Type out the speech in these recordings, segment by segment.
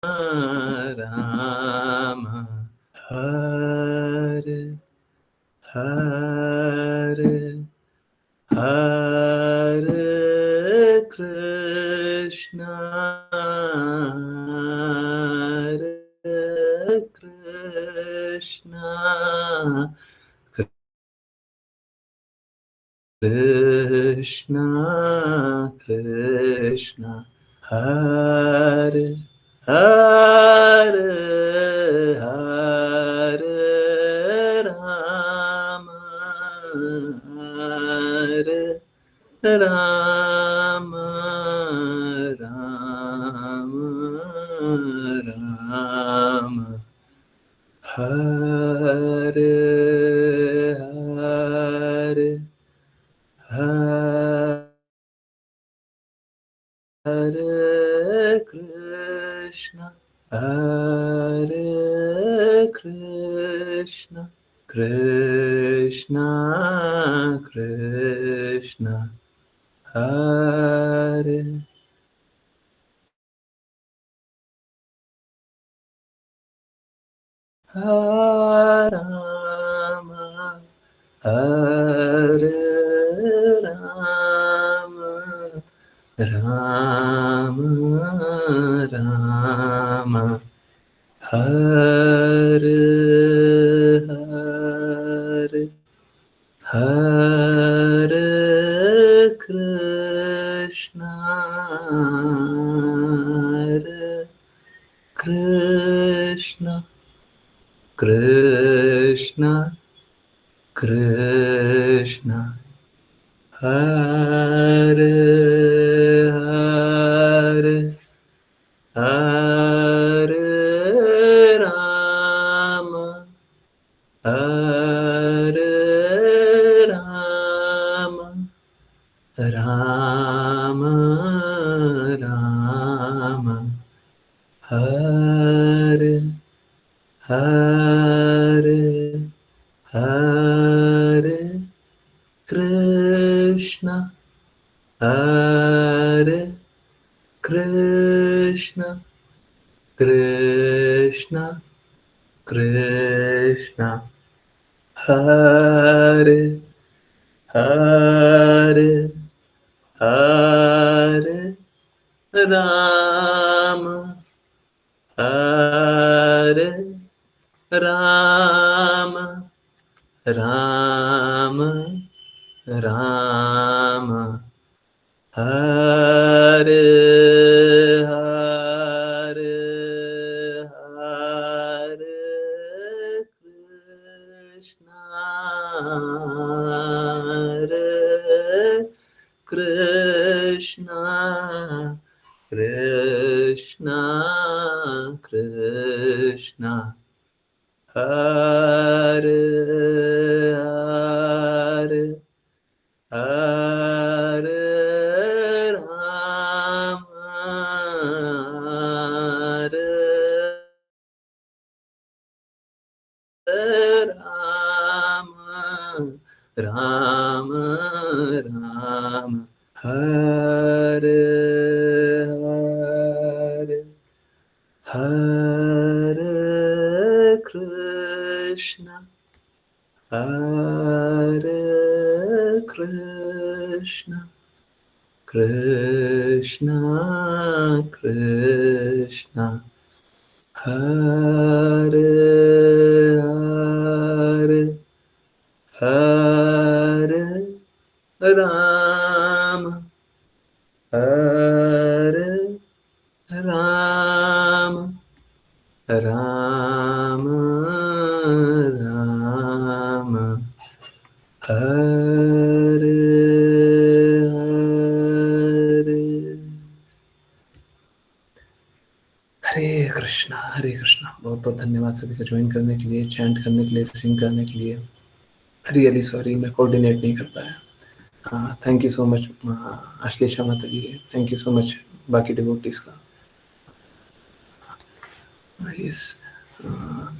राम हरे हरे हरे कृष्णा हरे कृष्णा कृष्णा कृष्णा हरे हरे हरे राम हरे राम राम राम हरे हरे हरे कृष्णा कृष्णा कृष्णा हरे राम हरे राम राम राम हरे हरे हरे कृष्णा हरे कृष्णा कृष्णा कृष्णा हरे हरे हरे राम हरे राम राम राम हरे हरे हरे कृष्णा हरे कृष्णा कृष्णा कृष्णा हरे हरे हरे राम हरे राम राम राम हरे हरे हरे कृष्णा हरे कृष्णा कृष्णा कृष्णा हरे हरे हरे राम हरे राम राम राम हरे हरे हरे कृष्णा हरे कृष्णा कृष्णा कृष्णा हरे हरे हरे राम हरे राम राम राम हरे हरे हरे कृष्णा। बहुत बहुत धन्यवाद सभी को ज्वाइन करने के लिए, चैंट करने के लिए, सिंग करने के लिए। रियली सॉरी मैं कोऑर्डिनेट नहीं कर पाया। Thank you so much Ashlesha माता जी, थैंक यू सो मच बाकी डिवोटीज का। यस,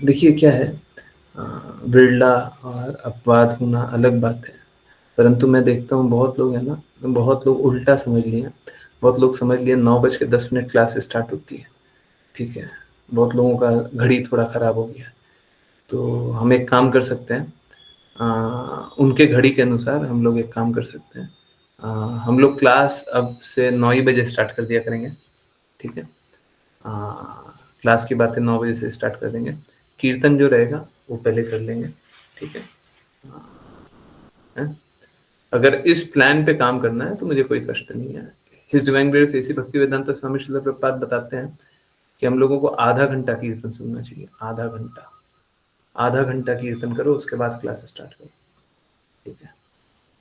देखिए क्या है, बिरला और अपवाद होना अलग बात है, परंतु मैं देखता हूँ बहुत लोग है ना, बहुत लोग उल्टा समझ लिए। बहुत लोग समझ लिए 9:10 क्लास स्टार्ट होती है, ठीक है, बहुत लोगों का घड़ी थोड़ा ख़राब हो गया, तो हम एक काम कर सकते हैं, उनके घड़ी के अनुसार हम लोग एक काम कर सकते हैं, हम लोग क्लास अब से 9 ही बजे स्टार्ट कर दिया करेंगे, ठीक है। क्लास की बातें 9 बजे से स्टार्ट कर देंगे, कीर्तन जो रहेगा वो पहले कर लेंगे, ठीक है। अगर इस प्लान पे काम करना है तो मुझे कोई कष्ट नहीं है। His divine grace A C Bhaktivedanta Swami Srila Prabhupada बताते हैं कि हम लोगों को आधा घंटा कीर्तन सुनना चाहिए, आधा घंटा कीर्तन करो, उसके बाद क्लास स्टार्ट करो, ठीक है।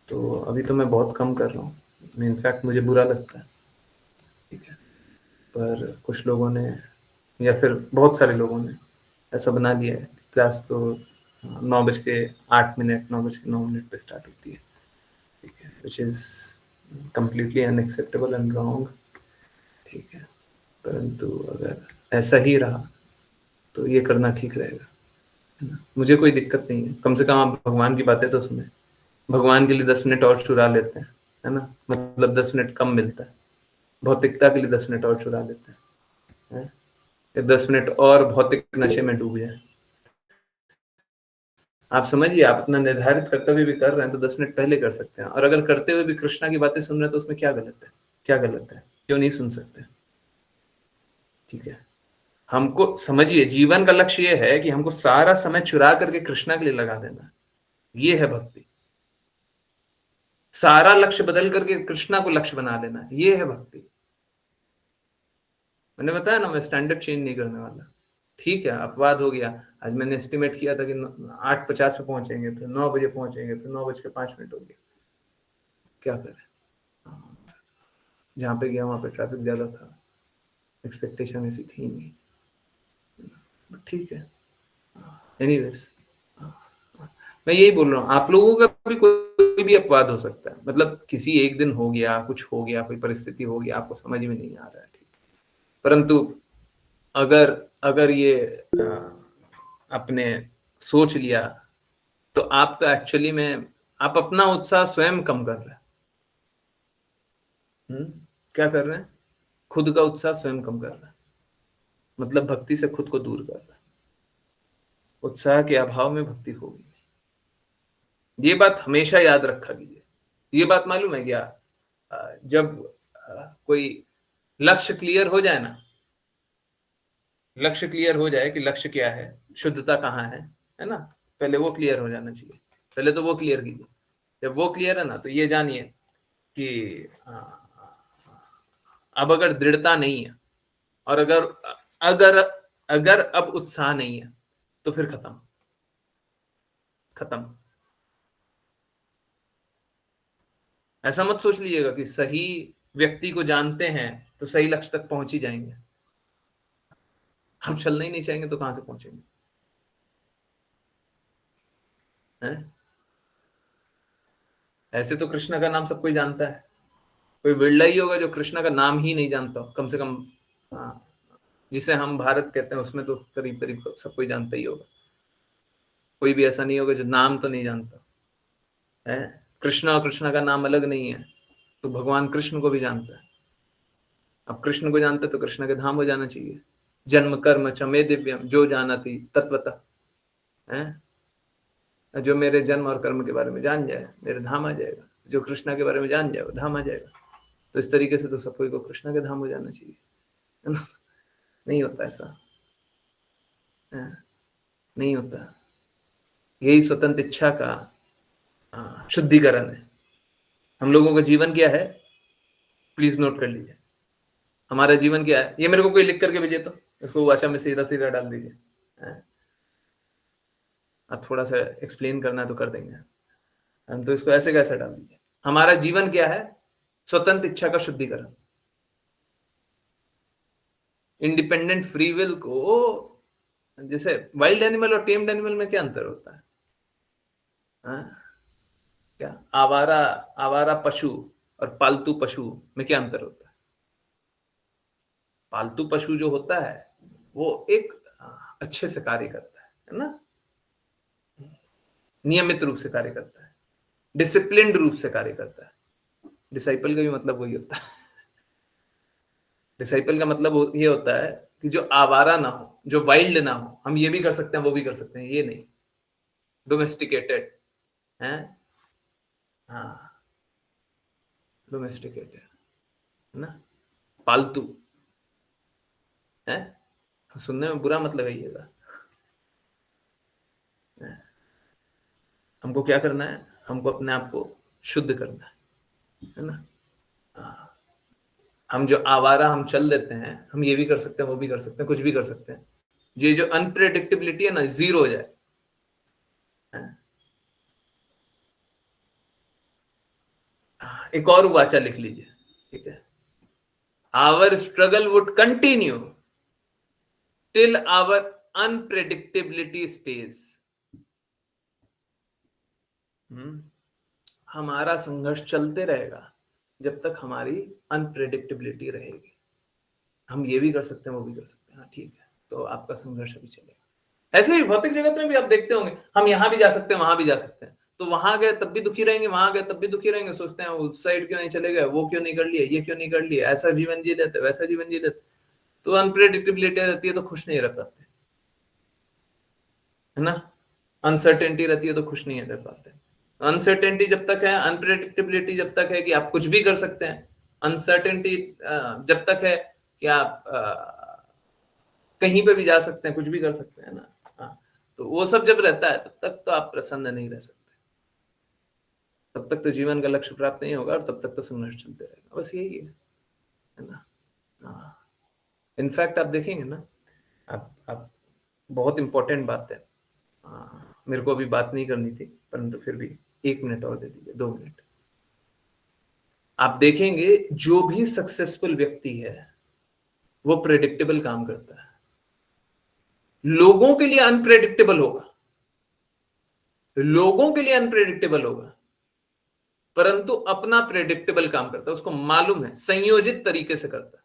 तो अभी तो मैं बहुत कम कर रहा हूँ, इनफैक्ट मुझे बुरा लगता है, ठीक है, पर कुछ लोगों ने या फिर बहुत सारे लोगों ने ऐसा बना दिया है, क्लास तो 9:08, 9:09 पे स्टार्ट होती है, ठीक है, which is completely unacceptable and wrong, ठीक है। परंतु अगर ऐसा ही रहा तो ये करना ठीक रहेगा, है ना। मुझे कोई दिक्कत नहीं है, कम से कम आप भगवान की बातें तो सुने, भगवान के लिए 10 मिनट और चुरा लेते हैं, है ना, मतलब 10 मिनट कम मिलता है, भौतिकता के लिए 10 मिनट और चुरा लेते हैं, 10 मिनट और भौतिक नशे में डूब जाए। आप समझिए, आप अपना निर्धारित कर्तव्य भी कर रहे हैं तो 10 मिनट पहले कर सकते हैं, और अगर करते हुए भी कृष्णा की बातें सुन रहे हैं तो उसमें क्या गलत है, क्या गलत है, क्यों नहीं सुन सकते, ठीक है। हमको समझिए, जीवन का लक्ष्य ये है कि हमको सारा समय चुरा करके कृष्णा के लिए लगा देना, ये है भक्ति। सारा लक्ष्य बदल करके कृष्णा को लक्ष्य बना लेना, ये है भक्ति। मैंने बताया ना, मैं स्टैंडर्ड चेंज नहीं करने वाला, ठीक है। अपवाद हो गया, आज मैंने एस्टिमेट किया था कि 8:50 पे पहुंचेंगे, फिर 9 बजे पहुंचेंगे, फिर 9:05 हो गया, क्या करें। जहाँ पे गया वहाँ पे ट्रैफिक ज़्यादा था, एक्सपेक्टेशन ऐसी थी नहीं, ठीक है। एनीवेज, मैं यही बोल रहा हूँ, आप लोगों का भी कोई भी अपवाद हो सकता है, मतलब किसी एक दिन हो गया, कुछ हो गया, कोई परिस्थिति हो गया, आपको समझ में नहीं आ रहा है, ठीक। परंतु अगर अगर ये आपने सोच लिया तो आपका एक्चुअली में आप अपना उत्साह स्वयं कम कर रहे हैं। क्या कर रहे हैं? खुद का उत्साह स्वयं कम कर रहे हैं, मतलब भक्ति से खुद को दूर कर रहे हैं। उत्साह के अभाव में भक्ति होगी, ये बात हमेशा याद रखा कीजिए। ये बात मालूम है क्या, जब कोई लक्ष्य क्लियर हो जाए ना, लक्ष्य क्लियर हो जाए कि लक्ष्य क्या है, शुद्धता कहाँ है ना, पहले वो क्लियर हो जाना चाहिए, पहले तो वो क्लियर कीजिए। जब वो क्लियर है ना तो ये जानिए कि अब अगर दृढ़ता नहीं है और अगर अगर अगर अब उत्साह नहीं है तो फिर खत्म खत्म। ऐसा मत सोच लीजिएगा कि सही व्यक्ति को जानते हैं तो सही लक्ष्य तक पहुंच ही जाएंगे, हम चलना ही नहीं चाहेंगे तो कहां से पहुंचेंगे, हैं? ऐसे तो कृष्णा का नाम सब कोई जानता है, कोई विरला ही होगा जो कृष्णा का नाम ही नहीं जानता, कम से कम। हाँ, जिसे हम भारत कहते हैं उसमें तो करीब करीब सब कोई जानता ही होगा, कोई भी ऐसा नहीं होगा जो नाम तो नहीं जानता है। कृष्णा और कृष्णा का नाम अलग नहीं है, तो भगवान कृष्ण को भी जानता है। अब कृष्ण को जानता है तो कृष्ण के धाम हो जाना चाहिए। जन्म कर्म च मे दिव्यम जो जानती तत्वतः, है, जो मेरे जन्म और कर्म के बारे में जान जाए मेरे धाम आ जाएगा, जो कृष्णा के बारे में जान जाए वो धाम आ जाएगा। तो इस तरीके से तो सब कोई को कृष्णा के धाम हो जाना चाहिए, है ना। नहीं होता ऐसा, है? नहीं होता। यही स्वतंत्र इच्छा का शुद्धिकरण है। हम लोगों का जीवन क्या है, प्लीज नोट कर लीजिए। हमारा जीवन क्या है, ये मेरे को कोई लिख करके भेजे तो इसको भाषा में सीधा सीधा डाल दीजिए। आप थोड़ा सा एक्सप्लेन करना है तो कर देंगे, हम तो इसको ऐसे कैसे डाल दीजिए। हमारा जीवन क्या है, स्वतंत्र इच्छा का शुद्धिकरण। इंडिपेंडेंट फ्री विल को, जैसे वाइल्ड एनिमल और टेम्ड एनिमल में क्या अंतर होता है? क्या आवारा आवारा पशु और पालतू पशु में क्या अंतर होता है? पालतू पशु जो होता है वो एक अच्छे से कार्य करता है ना, नियमित रूप से कार्य करता है, डिसिप्लिन्ड रूप से कार्य करता है। डिसाइपल का भी मतलब वही होता है। डिसाइपल का मतलब ये होता है कि जो आवारा ना हो, जो वाइल्ड ना हो, हम ये भी कर सकते हैं वो भी कर सकते हैं, ये नहीं, डोमेस्टिकेटेड है। हाँ, डोमेस्टिकेटेड है ना, पालतू है। सुनने में बुरा मत लगाइएगा। हमको क्या करना है, हमको अपने आप को शुद्ध करना है ना। हम जो आवारा हम चल देते हैं, हम ये भी कर सकते हैं वो भी कर सकते हैं, कुछ भी कर सकते हैं। ये जो अनप्रेडिक्टेबिलिटी है ना, जीरो हो जाए। एक और वाचा लिख लीजिए, ठीक है। Our struggle would continue till our unpredictability stage. हमारा संघर्ष चलते रहेगा जब तक हमारी अनप्रेडिक्टेबिलिटी रहेगी। हम ये भी कर सकते हैं वो भी कर सकते हैं, हाँ ठीक है, तो आपका संघर्ष अभी चलेगा। ऐसे ही भौतिक जगत में भी आप देखते होंगे, हम यहाँ भी जा सकते हैं वहां भी जा सकते हैं, तो वहां गए तब भी दुखी रहेंगे, वहां गए तब भी दुखी रहेंगे, सोचते हैं उस साइड क्यों नहीं चले गए, वो क्यों नहीं कर लिया, ये क्यों नहीं कर लिया, ऐसा जीवन जी लेते वैसा जीवन जी लेते। तो अनप्रेडिक्टेबिलिटी रहती है तो खुश नहीं रह पाते, है ना। अनसर्टेनिटी रहती है तो खुश नहीं रह पाते। अनसर्टेनिटी जब तक है, अनप्रेडिक्टेबिलिटी जब तक है कि आप कुछ भी कर सकते हैं, अनसर्टेनिटी जब तक है कि आप कहीं पे भी जा सकते हैं, कुछ भी कर सकते हैं ना। हाँ, तो वो सब जब रहता है तब तक तो आप प्रसन्न नहीं रह सकते, तब तक तो जीवन का लक्ष्य प्राप्त नहीं होगा और तब तक तो संघर्ष चलते रहेगा, बस यही है ना। हाँ, इनफैक्ट आप देखेंगे ना, आप बहुत इंपॉर्टेंट बात है, मेरे को अभी बात नहीं करनी थी परंतु फिर भी 1 मिनट और दे दीजिए, 2 मिनट। आप देखेंगे जो भी सक्सेसफुल व्यक्ति है वो प्रेडिक्टेबल काम करता है। लोगों के लिए अनप्रेडिक्टेबल होगा, लोगों के लिए अनप्रेडिक्टेबल होगा, परंतु अपना प्रेडिक्टेबल काम करता है, उसको मालूम है, संयोजित तरीके से करता है,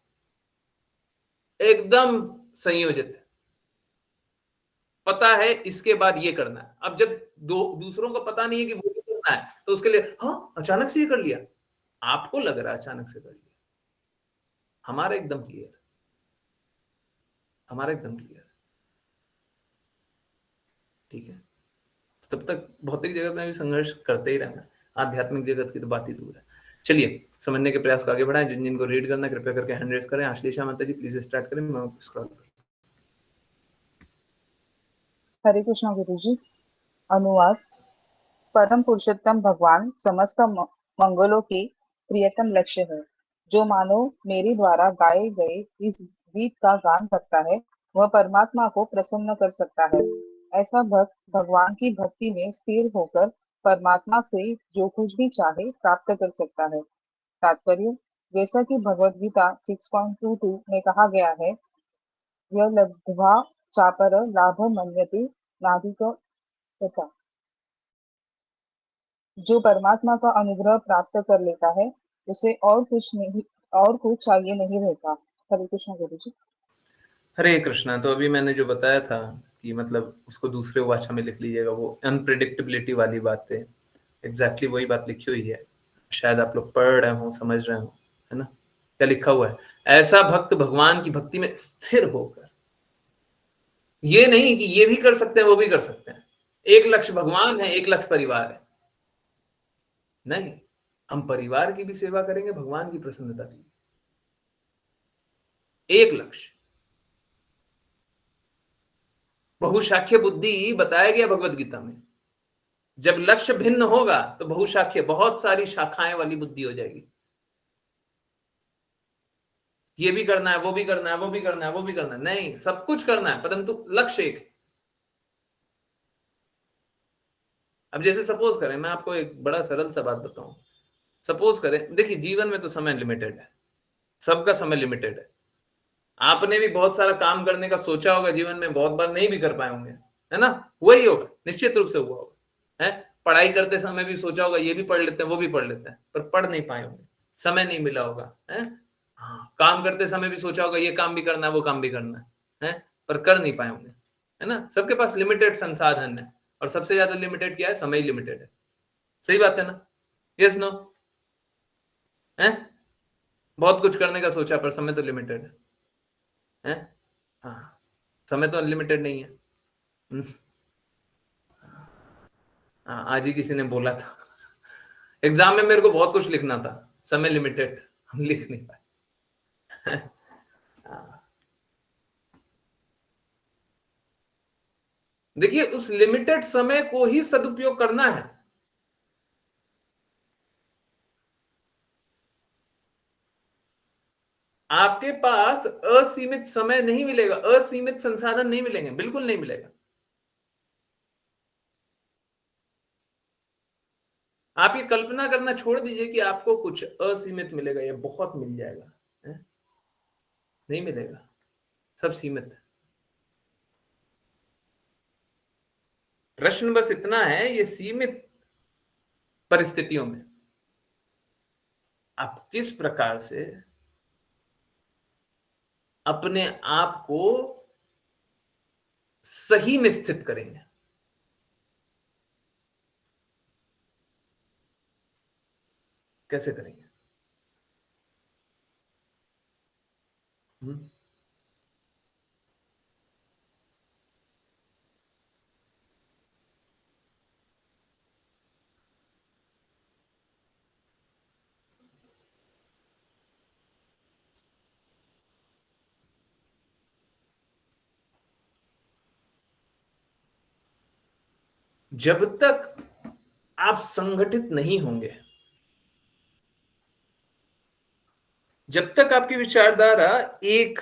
एकदम संयोजित है, पता है इसके बाद ये करना है। अब जब दूसरों को पता नहीं है कि वो ये करना है तो उसके लिए हाँ अचानक से ये कर लिया, आपको लग रहा है अचानक से कर लिया, हमारा एकदम क्लियर, हमारा एकदम क्लियर, ठीक है। तब तक भौतिक जगत में भी संघर्ष करते ही रहना, आध्यात्मिक जगत की तो बात ही दूर है। चलिए समझने के प्रयास को आगे बढ़ाएं। जिन जिनको रीड करना है कृपया करके हैंड रेस करें। आश्लेषा माता जी प्लीज स्टार्ट करें, मैं स्क्रॉल करूं। हरे कृष्णा गुरु जी। अनुवाद। परम पुरुषोत्तम भगवान समस्त मंगलों के प्रियतम लक्ष्य है। जो मानव मेरे द्वारा गाए गए इस गीत का गान करता है वह परमात्मा को प्रसन्न कर सकता है। ऐसा भक्त भगवान की भक्ति में स्थिर होकर परमात्मा से जो कुछ भी चाहे प्राप्त कर सकता है। तात्पर्य। जैसा कि भगवद गीता 6.22 में कहा गया है, यह लब्ध्वा चापर लाभ मन्यते नाधिक तथा। जो परमात्मा का अनुग्रह प्राप्त कर लेता है उसे और कुछ चाहिए नहीं रहता। हरे कृष्ण गुरु जी। हरे कृष्णा। तो अभी मैंने जो बताया था कि मतलब उसको दूसरे वाचा में लिख लीजिएगा, वो अनप्रिडिक्टेबिलिटी वाली बात है, एग्जैक्टली वही बात लिखी हुई है, शायद आप लोग पढ़ रहे हो, समझ रहे हो, है ना। क्या लिखा हुआ है, ऐसा भक्त भगवान की भक्ति में स्थिर होकर, ये नहीं कि ये भी कर सकते हैं वो भी कर सकते हैं, एक लक्ष्य भगवान है एक लक्ष्य परिवार है, नहीं, हम परिवार की भी सेवा करेंगे भगवान की प्रसन्नता के लिए, एक लक्ष्य। बहुशाख्य बुद्धि बताया गया भगवत गीता में, जब लक्ष्य भिन्न होगा तो बहुशाख्य, बहुत सारी शाखाएं वाली बुद्धि हो जाएगी, ये भी करना है वो भी करना है वो भी करना है वो भी करना है, नहीं सब कुछ करना है परंतु लक्ष्य एक है। अब जैसे सपोज करें, मैं आपको एक बड़ा सरल सा बात बताऊं, सपोज करें, देखिए जीवन में तो समय लिमिटेड है, सबका समय लिमिटेड है, आपने भी बहुत सारा काम करने का सोचा होगा जीवन में, बहुत बार नहीं भी कर पाए होंगे, है ना, वही होगा, निश्चित रूप से हुआ होगा, है। पढ़ाई करते समय भी सोचा होगा ये भी पढ़ लेते हैं वो भी पढ़ लेते हैं, पर पढ़ नहीं पाए होंगे, समय नहीं मिला होगा, है। हाँ, काम करते समय भी सोचा होगा ये काम भी करना है वो काम भी करना है, पर कर नहीं पाए होंगे, है ना। सबके पास लिमिटेड संसाधन है और सबसे ज्यादा लिमिटेड क्या है, समय लिमिटेड है, सही बात है ना, यस नो, है। बहुत कुछ करने का सोचा पर समय तो लिमिटेड है। हाँ, समय तो अनलिमिटेड नहीं है। हाँ, आज ही किसी ने बोला था एग्जाम में मेरे को बहुत कुछ लिखना था, समय लिमिटेड, हम लिख नहीं पाए। देखिए, उस लिमिटेड समय को ही सदुपयोग करना है। आपके पास असीमित समय नहीं मिलेगा, असीमित संसाधन नहीं मिलेंगे, बिल्कुल नहीं मिलेगा। आप ये कल्पना करना छोड़ दीजिए कि आपको कुछ असीमित मिलेगा या बहुत मिल जाएगा, है? नहीं मिलेगा, सब सीमित है। प्रश्न बस इतना है, ये सीमित परिस्थितियों में आप किस प्रकार से अपने आप को सही में स्थित करेंगे, कैसे करेंगे? हम्म? जब तक आप संगठित नहीं होंगे, जब तक आपकी विचारधारा एक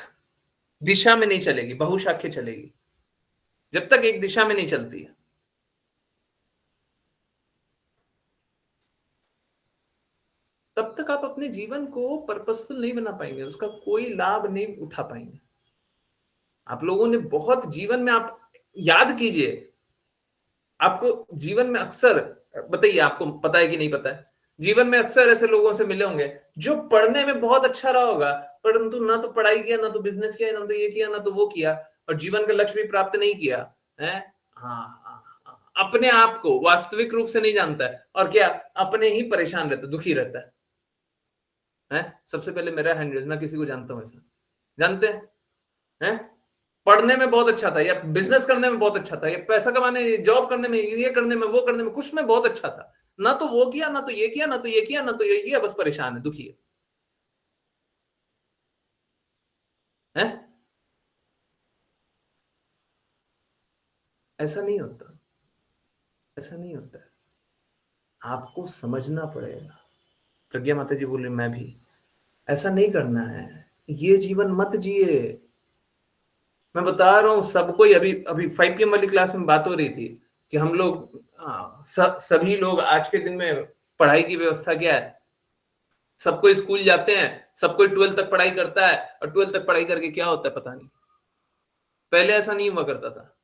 दिशा में नहीं चलेगी, बहुशाखीय चलेगी, जब तक एक दिशा में नहीं चलती है, तब तक आप अपने जीवन को पर्पसफुल नहीं बना पाएंगे, उसका कोई लाभ नहीं उठा पाएंगे। आप लोगों ने बहुत जीवन में, आप याद कीजिए, आपको जीवन में अक्सर, बताइए आपको पता है कि नहीं पता है, जीवन में अक्सर ऐसे लोगों से मिले होंगे जो पढ़ने में बहुत अच्छा रहा होगा, परंतु ना तो पढ़ाई किया, ना तो बिजनेस किया, ना तो ये किया, ना तो वो किया, और जीवन का लक्ष्य भी प्राप्त नहीं किया है। हाँ, हाँ, हाँ, अपने आप को वास्तविक रूप से नहीं जानता है, और क्या, अपने ही परेशान रहता है, दुखी रहता है। सबसे पहले मेरा हैंड रेज, मैं किसी को जानता हूं ऐसा, जानते हैं? पढ़ने में बहुत अच्छा था, या बिजनेस करने में बहुत अच्छा था, या पैसा कमाने, जॉब करने में, ये करने में, वो करने में, कुछ में बहुत अच्छा था, ना तो वो किया, ना तो ये किया, ना तो ये किया, ना तो ये किया, बस परेशान है, दुखी है। ऐसा नहीं होता, ऐसा नहीं होता है। आपको समझना पड़ेगा। प्रज्ञा माता जी बोले, मैं भी, ऐसा नहीं करना है, ये जीवन मत जिए। मैं बता रहा हूं सबको ही, अभी अभी 5 PM वाली क्लास में बात हो रही थी कि हम लोग, सभी लोग आज के दिन में पढ़ाई की व्यवस्था क्या है, सबको स्कूल जाते हैं, सबको 12th तक पढ़ाई करता है, और 12th तक पढ़ाई करके क्या होता है पता नहीं। पहले ऐसा नहीं हुआ करता था,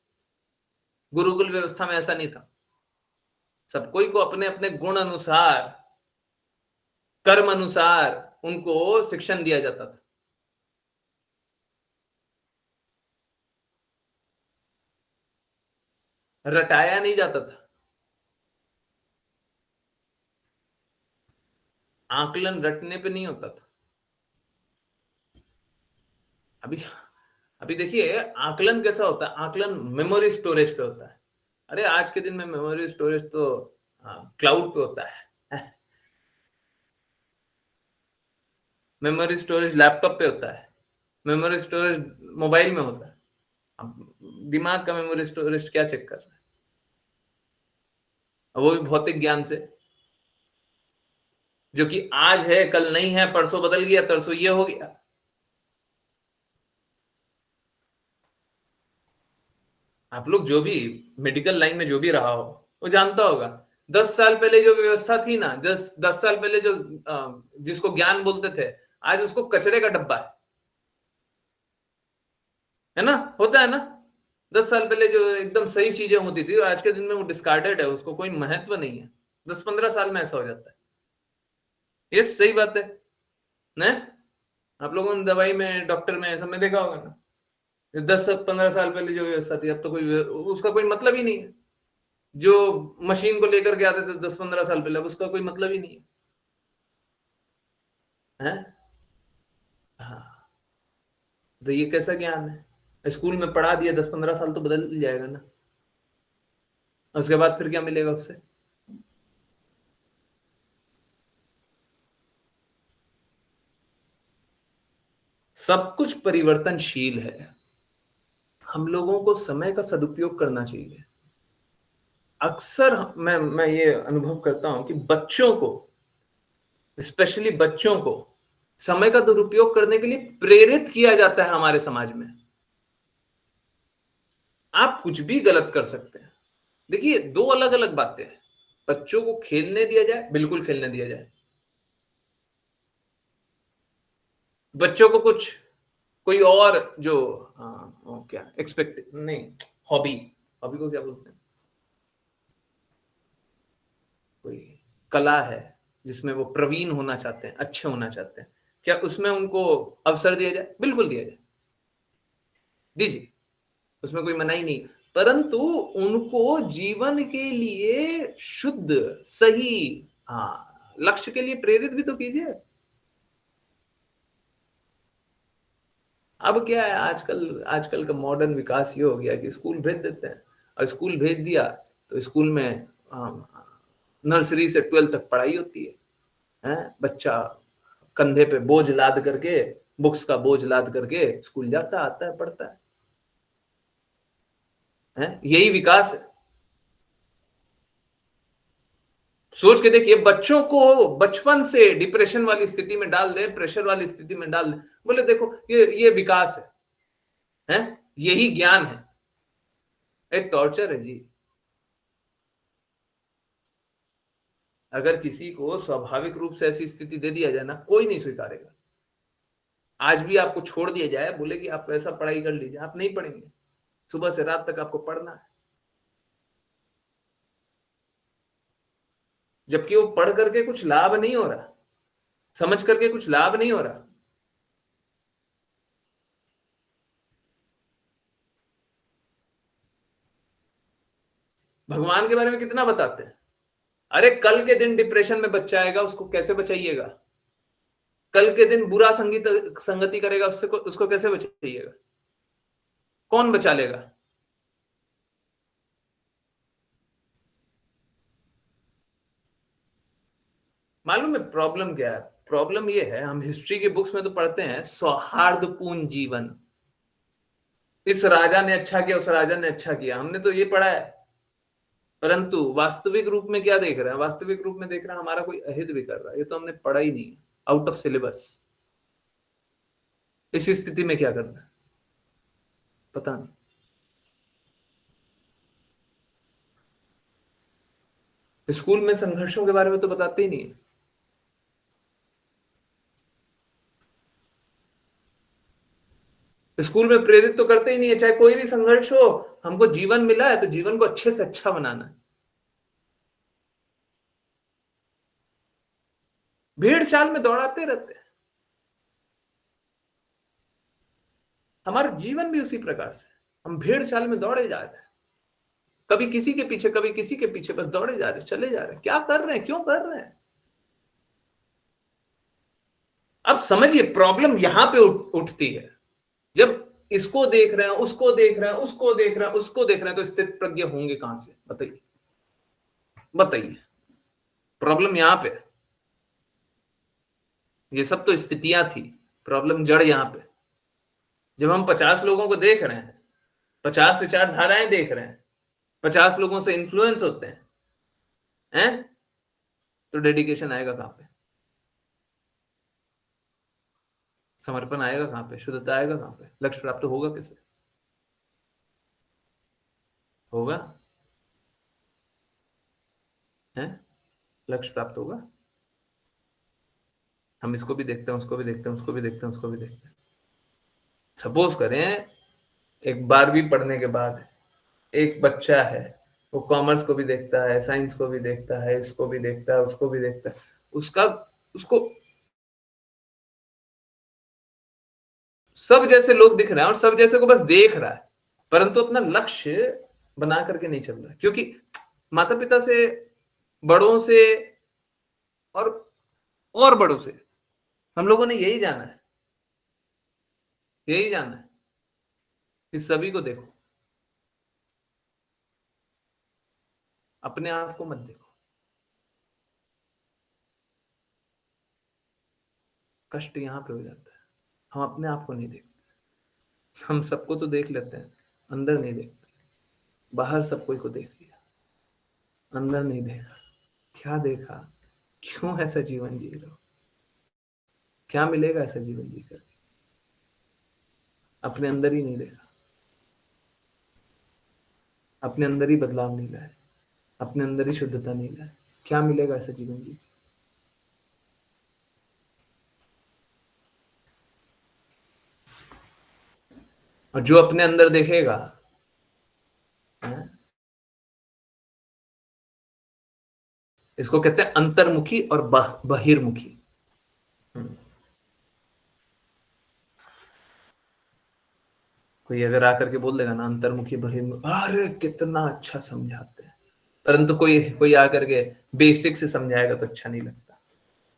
गुरुकुल व्यवस्था में ऐसा नहीं था। सबको ही को अपने अपने गुण अनुसार, कर्म अनुसार उनको शिक्षण दिया जाता था। रटाया नहीं जाता था। आकलन रटने पे नहीं होता था। अभी अभी देखिए, आकलन कैसा होता है, आकलन मेमोरी स्टोरेज पे होता है। अरे आज के दिन में मेमोरी स्टोरेज तो क्लाउड पे होता है। मेमोरी स्टोरेज लैपटॉप पे होता है, मेमोरी स्टोरेज मोबाइल में होता है। अब दिमाग का मेमोरी स्टोरेज क्या चेक कर रहा है, वो भी भौतिक ज्ञान से, जो कि आज है कल नहीं है, परसों बदल गया, तरसों ये हो गया। आप लोग जो भी मेडिकल लाइन में जो भी रहा हो, वो जानता होगा, 10 साल पहले जो व्यवस्था थी ना, 10 साल पहले जो जिसको ज्ञान बोलते थे, आज उसको कचरे का डब्बा है ना, होता है ना। 10 साल पहले जो एकदम सही चीजें होती थी, आज के दिन में वो डिस्कार्डेड है, उसको कोई महत्व नहीं है। 10-15 साल में ऐसा हो जाता है। ये सही बात है ना। आप लोगों ने दवाई में, डॉक्टर में, सब में देखा होगा ना, 10-15 साल पहले जो व्यवस्था थी, अब तो कोई उसका कोई मतलब ही नहीं है। जो मशीन को लेकर के आते थे 10-15 साल पहले, अब उसका कोई मतलब ही नहीं है, है? हाँ, तो ये कैसा ज्ञान है? स्कूल में पढ़ा दिया 10-15 साल तो बदल जाएगा ना, उसके बाद फिर क्या मिलेगा उससे? सब कुछ परिवर्तनशील है, हम लोगों को समय का सदुपयोग करना चाहिए। अक्सर मैं ये अनुभव करता हूं कि बच्चों को, स्पेशली बच्चों को समय का दुरुपयोग करने के लिए प्रेरित किया जाता है हमारे समाज में। आप कुछ भी गलत कर सकते हैं। देखिए, दो अलग अलग बातें हैं। बच्चों को खेलने दिया जाए, बिल्कुल खेलने दिया जाए। बच्चों को कुछ कोई और जो क्या एक्सपेक्ट नहीं, हॉबी, हॉबी को क्या बोलते हैं, कोई कला है जिसमें वो प्रवीण होना चाहते हैं, अच्छे होना चाहते हैं, क्या उसमें उनको अवसर दिया जाए? बिल्कुल दिया जाए, दीजिए, उसमें कोई मनाही नहीं। परंतु उनको जीवन के लिए शुद्ध, सही, लक्ष्य के लिए प्रेरित भी तो कीजिए। अब क्या है, आजकल आजकल का मॉडर्न विकास ये हो गया कि स्कूल भेज देते हैं, और स्कूल भेज दिया तो स्कूल में नर्सरी से 12th तक पढ़ाई होती है। बच्चा कंधे पे बोझ लाद करके, बुक्स का बोझ लाद करके स्कूल जाता, आता है, पढ़ता है। यही विकास है। सोच के देखिए, बच्चों को बचपन से डिप्रेशन वाली स्थिति में डाल दे, प्रेशर वाली स्थिति में डाल दे, बोले देखो ये विकास है, यही ज्ञान है। एक टॉर्चर है जी। अगर किसी को स्वाभाविक रूप से ऐसी स्थिति दे दिया जाए ना, कोई नहीं स्वीकारेगा। आज भी आपको छोड़ दिया जाए, बोले कि आप ऐसा पढ़ाई कर लीजिए, आप नहीं पढ़ेंगे। सुबह से रात तक आपको पढ़ना है, जबकि वो पढ़ करके कुछ लाभ नहीं हो रहा, समझ करके कुछ लाभ नहीं हो रहा। भगवान के बारे में कितना बताते हैं। अरे कल के दिन डिप्रेशन में बच्चा आएगा, उसको कैसे बचाइएगा? कल के दिन बुरा संगति करेगा, उसको कैसे बचाइएगा? कौन बचा लेगा? मालूम है प्रॉब्लम क्या है? प्रॉब्लम ये है, हम हिस्ट्री की बुक्स में तो पढ़ते हैं सौहार्दपूर्ण जीवन, इस राजा ने अच्छा किया, उस राजा ने अच्छा किया, हमने तो ये पढ़ा है। परंतु वास्तविक रूप में क्या देख रहा है? वास्तविक रूप में देख रहा है हमारा कोई अहित भी कर रहा है, ये तो हमने पढ़ा ही नहीं, आउट ऑफ सिलेबस। इस स्थिति में क्या करना है पता नहीं। स्कूल में संघर्षों के बारे में तो बताते ही नहीं है। स्कूल में प्रेरित तो करते ही नहीं है, चाहे कोई भी संघर्ष हो। हमको जीवन मिला है तो जीवन को अच्छे से अच्छा बनाना है। भेड़ चाल में दौड़ाते रहते हैं। हमारा जीवन भी उसी प्रकार से, हम भेड़ चाल में दौड़े जा रहे हैं, कभी किसी के पीछे, कभी किसी के पीछे, बस दौड़े जा रहे हैं, चले जा रहे हैं। क्या कर रहे हैं, क्यों कर रहे हैं? अब समझिए, प्रॉब्लम यहां पे उठती है जब इसको देख रहे हैं, उसको देख रहे हैं, उसको देख रहे हैं, उसको देख रहे हैं, तो स्थित प्रज्ञ होंगे कहां से? बताइए, बताइए। प्रॉब्लम यहां पे, ये सब तो स्थितियां थी, प्रॉब्लम जड़ यहां पे। जब हम 50 लोगों को देख रहे हैं, 50 विचारधाराएं देख रहे हैं, 50 लोगों से इन्फ्लुएंस होते हैं, तो डेडिकेशन आएगा कहां पे? समर्पण आएगा कहां पे? शुद्धता आएगा कहां पे? लक्ष्य प्राप्त होगा किससे? होगा है, लक्ष्य प्राप्त होगा। हम इसको भी देखते हैं, उसको भी देखते हैं, उसको भी देखते हैं, उसको भी देखते हैं। सपोज करें, एक 12वीं पढ़ने के बाद एक बच्चा है, वो कॉमर्स को भी देखता है, साइंस को भी देखता है, इसको भी देखता है, उसको भी देखता है, उसका उसको सब जैसे लोग दिख रहे हैं और सब जैसे को बस देख रहा है, परंतु अपना लक्ष्य बना करके नहीं चल रहा है। क्योंकि माता पिता से, बड़ों से, और बड़ों से हम लोगों ने यही जाना है, यही जाना है। इस सभी को देखो, अपने आप को मत देखो। कष्ट यहां पे हो जाता है, हम अपने आप को नहीं देखते। हम सबको तो देख लेते हैं, अंदर नहीं देखते। बाहर सब कोई को देख लिया, अंदर नहीं देखा। क्या देखा? क्यों ऐसा जीवन जी रहे हो? क्या मिलेगा ऐसा जीवन जी कर? अपने अंदर ही नहीं देखा, अपने अंदर ही बदलाव नहीं लाए, अपने अंदर ही शुद्धता नहीं लाए। क्या मिलेगा ऐसा जीवन जी के? और जो अपने अंदर देखेगा, इसको कहते हैं अंतर्मुखी और बहिर्मुखी। कोई अगर आकर के बोल देगा ना अंतर्मुखी बहिर्मुखी, अरे कितना अच्छा समझाते हैं, परंतु कोई कोई आकर के बेसिक से समझाएगा तो अच्छा नहीं लगता।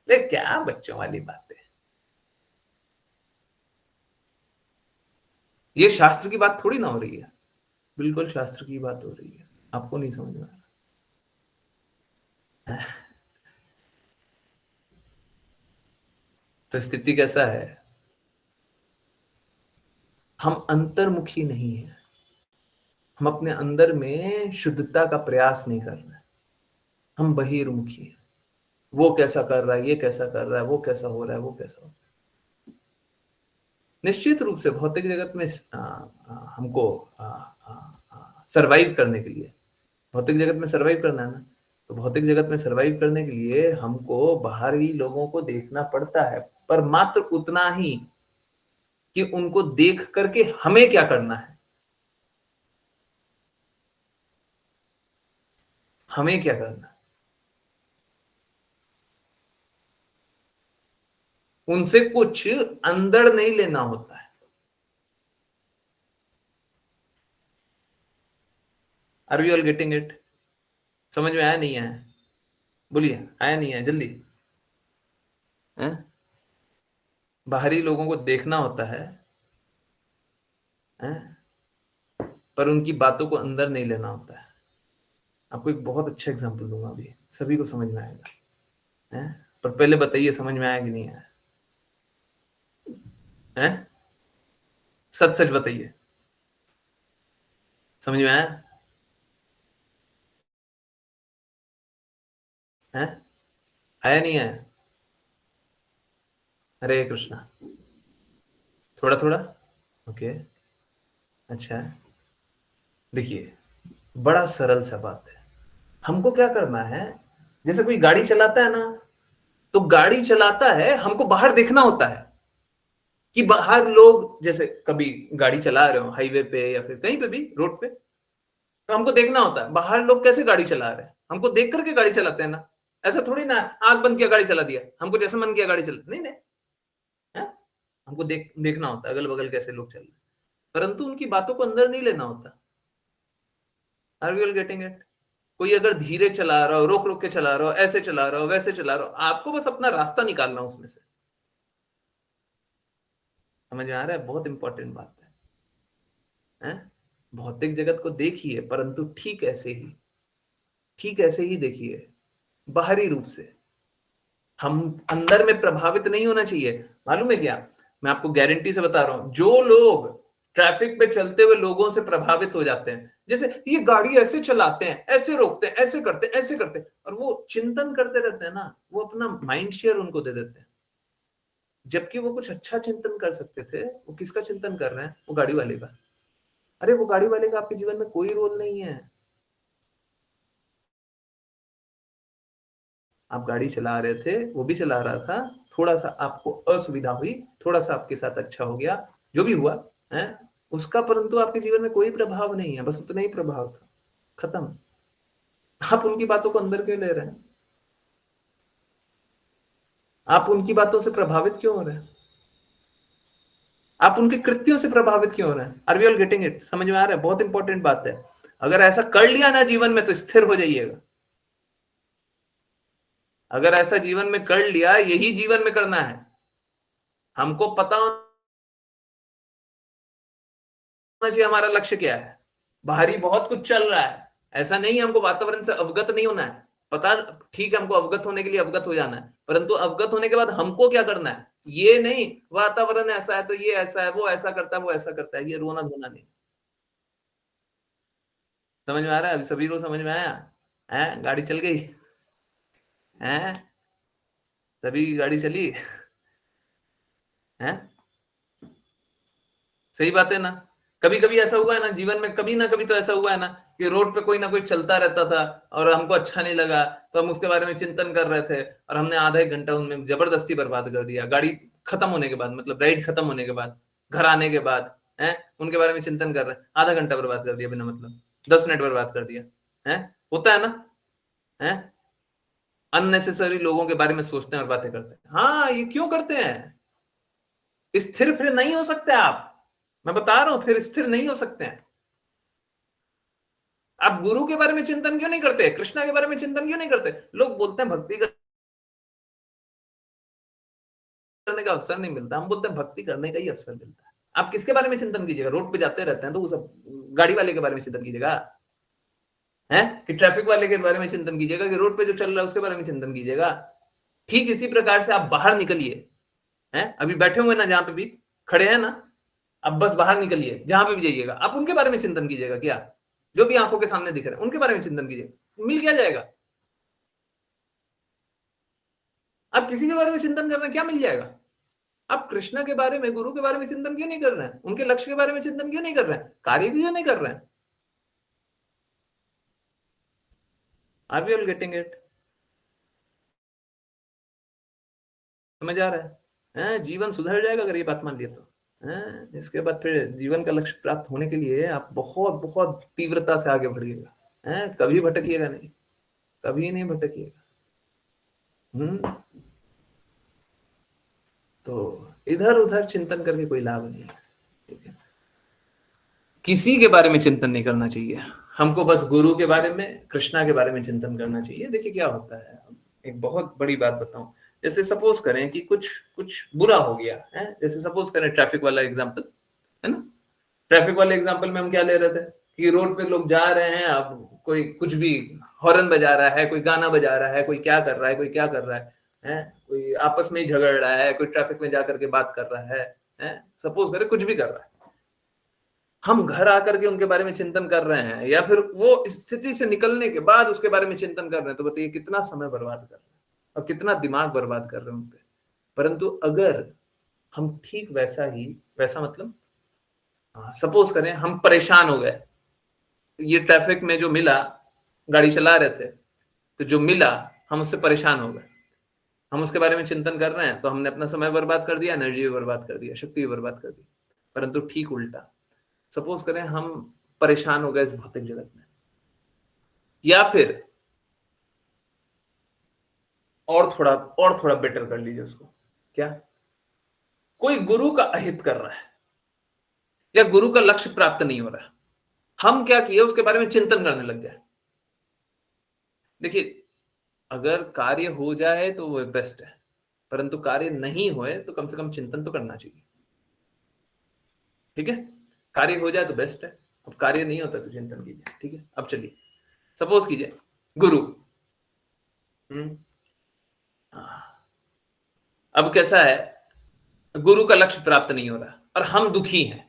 ले क्या बच्चों वाली बातें। ये शास्त्र की बात थोड़ी ना हो रही है, बिल्कुल शास्त्र की बात हो रही है। आपको नहीं समझ में आ रहा? तो स्थिति कैसा है? हम अंतर्मुखी नहीं है, हम अपने अंदर में शुद्धता का प्रयास नहीं कर रहे, हम बहिर्मुखी हैं। वो कैसा कर रहा है, ये कैसा कर रहा है, वो कैसा हो रहा है, वो कैसा हो रहा है। निश्चित रूप से भौतिक जगत में हमको सरवाइव करने के लिए, भौतिक जगत में सरवाइव करना है ना, तो भौतिक जगत में सरवाइव करने के लिए हमको बाहरी लोगों को देखना पड़ता है, पर मात्र उतना ही कि उनको देख करके हमें क्या करना है, हमें क्या करना है। उनसे कुछ अंदर नहीं लेना होता है। Are we all getting it? समझ में आया नहीं आया? बोलिए, आया नहीं आया जल्दी है? बाहरी लोगों को देखना होता है? पर उनकी बातों को अंदर नहीं लेना होता है। आपको एक बहुत अच्छा एग्जांपल दूंगा, अभी सभी को समझ में आएगा है? पर पहले बताइए समझ में आया कि नहीं आया है? सच सच बताइए, समझ में आया है? आया नहीं आया? हरे कृष्णा। थोड़ा थोड़ा ओके। अच्छा, देखिए बड़ा सरल सा बात है। हमको क्या करना है, जैसे कोई गाड़ी चलाता है ना, तो गाड़ी चलाता है, हमको बाहर देखना होता है कि बाहर लोग, जैसे कभी गाड़ी चला रहे हो हाईवे पे या फिर कहीं पे भी रोड पे, तो हमको देखना होता है बाहर लोग कैसे गाड़ी चला रहे हैं। हमको देख करके गाड़ी चलाते हैं ना, ऐसा थोड़ी ना आंख बंद किया गाड़ी चला दिया, हमको जैसे मन किया गाड़ी चला, नहीं नहीं है? हमको देखना होता है अगल बगल कैसे लोग चल रहे हैं, परंतु उनकी बातों को अंदर नहीं लेना होता। Are we all getting it? कोई अगर धीरे चला रहा हो, रोक रोक के चला रहा हो, ऐसे चला रहा हो, वैसे चला रहा हो, आपको बस अपना रास्ता निकालना उसमें से। समझ में आ रहा है? बहुत इंपॉर्टेंट बात है? भौतिक जगत को देखिए, परंतु ठीक ऐसे ही देखिए, बाहरी रूप से। हम अंदर में प्रभावित नहीं होना चाहिए। मालूम है क्या, मैं आपको गारंटी से बता रहा हूं, जो लोग ट्रैफिक पे चलते हुए लोगों से प्रभावित हो जाते हैं, जैसे ये गाड़ी ऐसे चलाते हैं, ऐसे रोकते हैं, ऐसे करते हैं, ऐसे करते हैं, और वो चिंतन करते रहते हैं ना, वो अपना माइंड शेयर उनको दे देते हैं। जबकि वो कुछ अच्छा चिंतन कर सकते थे। वो किसका चिंतन कर रहे हैं? वो गाड़ी वाले का। अरे वो गाड़ी वाले का आपके जीवन में कोई रोल नहीं है। आप गाड़ी चला रहे थे, वो भी चला रहा था, थोड़ा सा आपको असुविधा हुई, थोड़ा सा आपके साथ अच्छा हो गया, जो भी हुआ है उसका, परंतु आपके जीवन में कोई प्रभाव नहीं है, बस उतना ही प्रभाव था, खत्म। आप उनकी बातों को अंदर क्यों ले रहे हैं? आप उनकी बातों से प्रभावित क्यों हो रहे हैं? आप उनके कृत्यों से प्रभावित क्यों हो रहे हैं? Are we all getting it? समझ में आ रहा है? बहुत इंपॉर्टेंट बात है। अगर ऐसा कर लिया ना जीवन में, तो स्थिर हो जाइएगा। अगर ऐसा जीवन में कर लिया, यही जीवन में करना है। हमको पता चाहिए हमारा लक्ष्य क्या है। बाहरी बहुत कुछ चल रहा है, ऐसा नहीं हमको वातावरण से अवगत नहीं होना है, पता ठीक है हमको अवगत होने के लिए अवगत हो जाना है, परंतु अवगत होने के बाद हमको क्या करना है, ये नहीं वातावरण ऐसा है तो ये ऐसा है, वो ऐसा करता है, वो ऐसा करता है, ये रोना धोना नहीं। समझ में आ रहा है? अभी सभी को समझ में आया है? गाड़ी चल गई है? सभी की गाड़ी चली है? सही बात है ना। कभी कभी ऐसा हुआ है ना जीवन में, कभी ना कभी तो ऐसा हुआ है ना कि रोड पे कोई ना कोई चलता रहता था और हमको अच्छा नहीं लगा, तो हम उसके बारे में चिंतन कर रहे थे और हमने आधा एक घंटा उनमें जबरदस्ती बर्बाद कर दिया। गाड़ी खत्म होने के बाद, मतलब राइड खत्म होने के बाद, घर आने के बाद है उनके बारे में चिंतन कर रहे हैं, आधा घंटा बर्बाद कर दिया बिना मतलब, 10 मिनट बर्बाद कर दिया है। होता है ना है? अननेसेसरी लोगों के बारे में सोचते हैं और बातें करते हैं। हाँ, ये क्यों करते हैं? स्थिर फिर नहीं हो सकते आप, मैं बता रहा हूं, फिर स्थिर नहीं हो सकते हैं। आप गुरु के बारे में चिंतन क्यों नहीं करते? कृष्णा के बारे में चिंतन क्यों नहीं करते? लोग बोलते हैं भक्ति करने का अवसर नहीं मिलता, हम बोलते हैं भक्ति करने का ही अवसर मिलता है। आप किसके बारे में चिंतन कीजिएगा? रोड पे जाते रहते हैं तो वो सब गाड़ी वाले के बारे में चिंतन कीजिएगा है कि ट्रैफिक वाले के बारे में चिंतन कीजिएगा कि रोड पे जो चल रहा है उसके बारे में चिंतन कीजिएगा। ठीक इसी प्रकार से आप बाहर निकलिए, हैं अभी बैठे हुए ना जहां पे भी खड़े हैं ना, अब बस बाहर निकलिए, जहां पे भी जाइएगा आप उनके बारे में चिंतन कीजिएगा। क्या जो भी आंखों के सामने दिख रहे हैं उनके बारे में चिंतन कीजिए, मिल क्या जाएगा? आप किसी के बारे में चिंतन कर रहे हैं, क्या मिल जाएगा? आप कृष्ण के बारे में, गुरु के बारे में चिंतन क्यों नहीं कर रहे हैं? उनके लक्ष्य के बारे में चिंतन क्यों नहीं कर रहे हैं? कार्य क्यों नहीं कर रहे हैं? Are we all getting it? समझ आ रहा है? जीवन सुधर जाएगा अगर ये बात मान लिया तो। इसके बाद फिर जीवन का लक्ष्य प्राप्त होने के लिए आप बहुत बहुत तीव्रता से आगे बढ़िएगा, कभी भटकिएगा नहीं, कभी नहीं भटकिएगा। तो इधर उधर चिंतन करके कोई लाभ नहीं है, ठीक है? किसी के बारे में चिंतन नहीं करना चाहिए हमको, बस गुरु के बारे में, कृष्णा के बारे में चिंतन करना चाहिए। देखिए क्या होता है, एक बहुत बड़ी बात बताऊं, जैसे सपोज करें कि कुछ कुछ बुरा हो गया है, जैसे सपोज करें ट्रैफिक वाला एग्जांपल है ना। ट्रैफिक वाले एग्जांपल में हम क्या ले रहे थे कि रोड पे लोग जा रहे हैं, अब कोई कुछ भी हॉर्न बजा रहा है, कोई गाना बजा रहा है, कोई क्या कर रहा है, कोई क्या कर रहा है, कोई आपस में ही झगड़ रहा है, कोई ट्रैफिक में जाकर के बात कर रहा है, सपोज करें कुछ भी कर रहा है। हम घर आकर के उनके बारे में चिंतन कर रहे हैं या फिर वो स्थिति से निकलने के बाद उसके बारे में चिंतन कर रहे हैं, तो बताइए कितना समय बर्बाद कर रहे हैं और कितना दिमाग बर्बाद कर रहे हैं उनपे। परंतु अगर हम ठीक वैसा मतलब सपोज करें हम परेशान हो गए, ये ट्रैफिक में जो मिला, गाड़ी चला रहे थे तो जो मिला हम उससे परेशान हो गए, हम उसके बारे में चिंतन कर रहे हैं तो हमने अपना समय बर्बाद कर दिया, एनर्जी भी बर्बाद कर दिया, शक्ति भी बर्बाद कर दी। परंतु ठीक उल्टा, सपोज करें हम परेशान हो गए इस भौतिक जगत में, या फिर और थोड़ा बेटर कर लीजिए उसको, क्या कोई गुरु का अहित कर रहा है या गुरु का लक्ष्य प्राप्त नहीं हो रहा, हम क्या किए उसके बारे में चिंतन करने लग गए। देखिए अगर कार्य हो जाए तो वो बेस्ट है, परंतु कार्य नहीं होए तो कम से कम चिंतन तो करना चाहिए, ठीक है? कार्य हो जाए तो बेस्ट है, अब कार्य नहीं होता तो चिंतन कीजिए, ठीक है? अब चलिए सपोज कीजिए गुरु, अब कैसा है, गुरु का लक्ष्य प्राप्त नहीं हो रहा और हम दुखी हैं,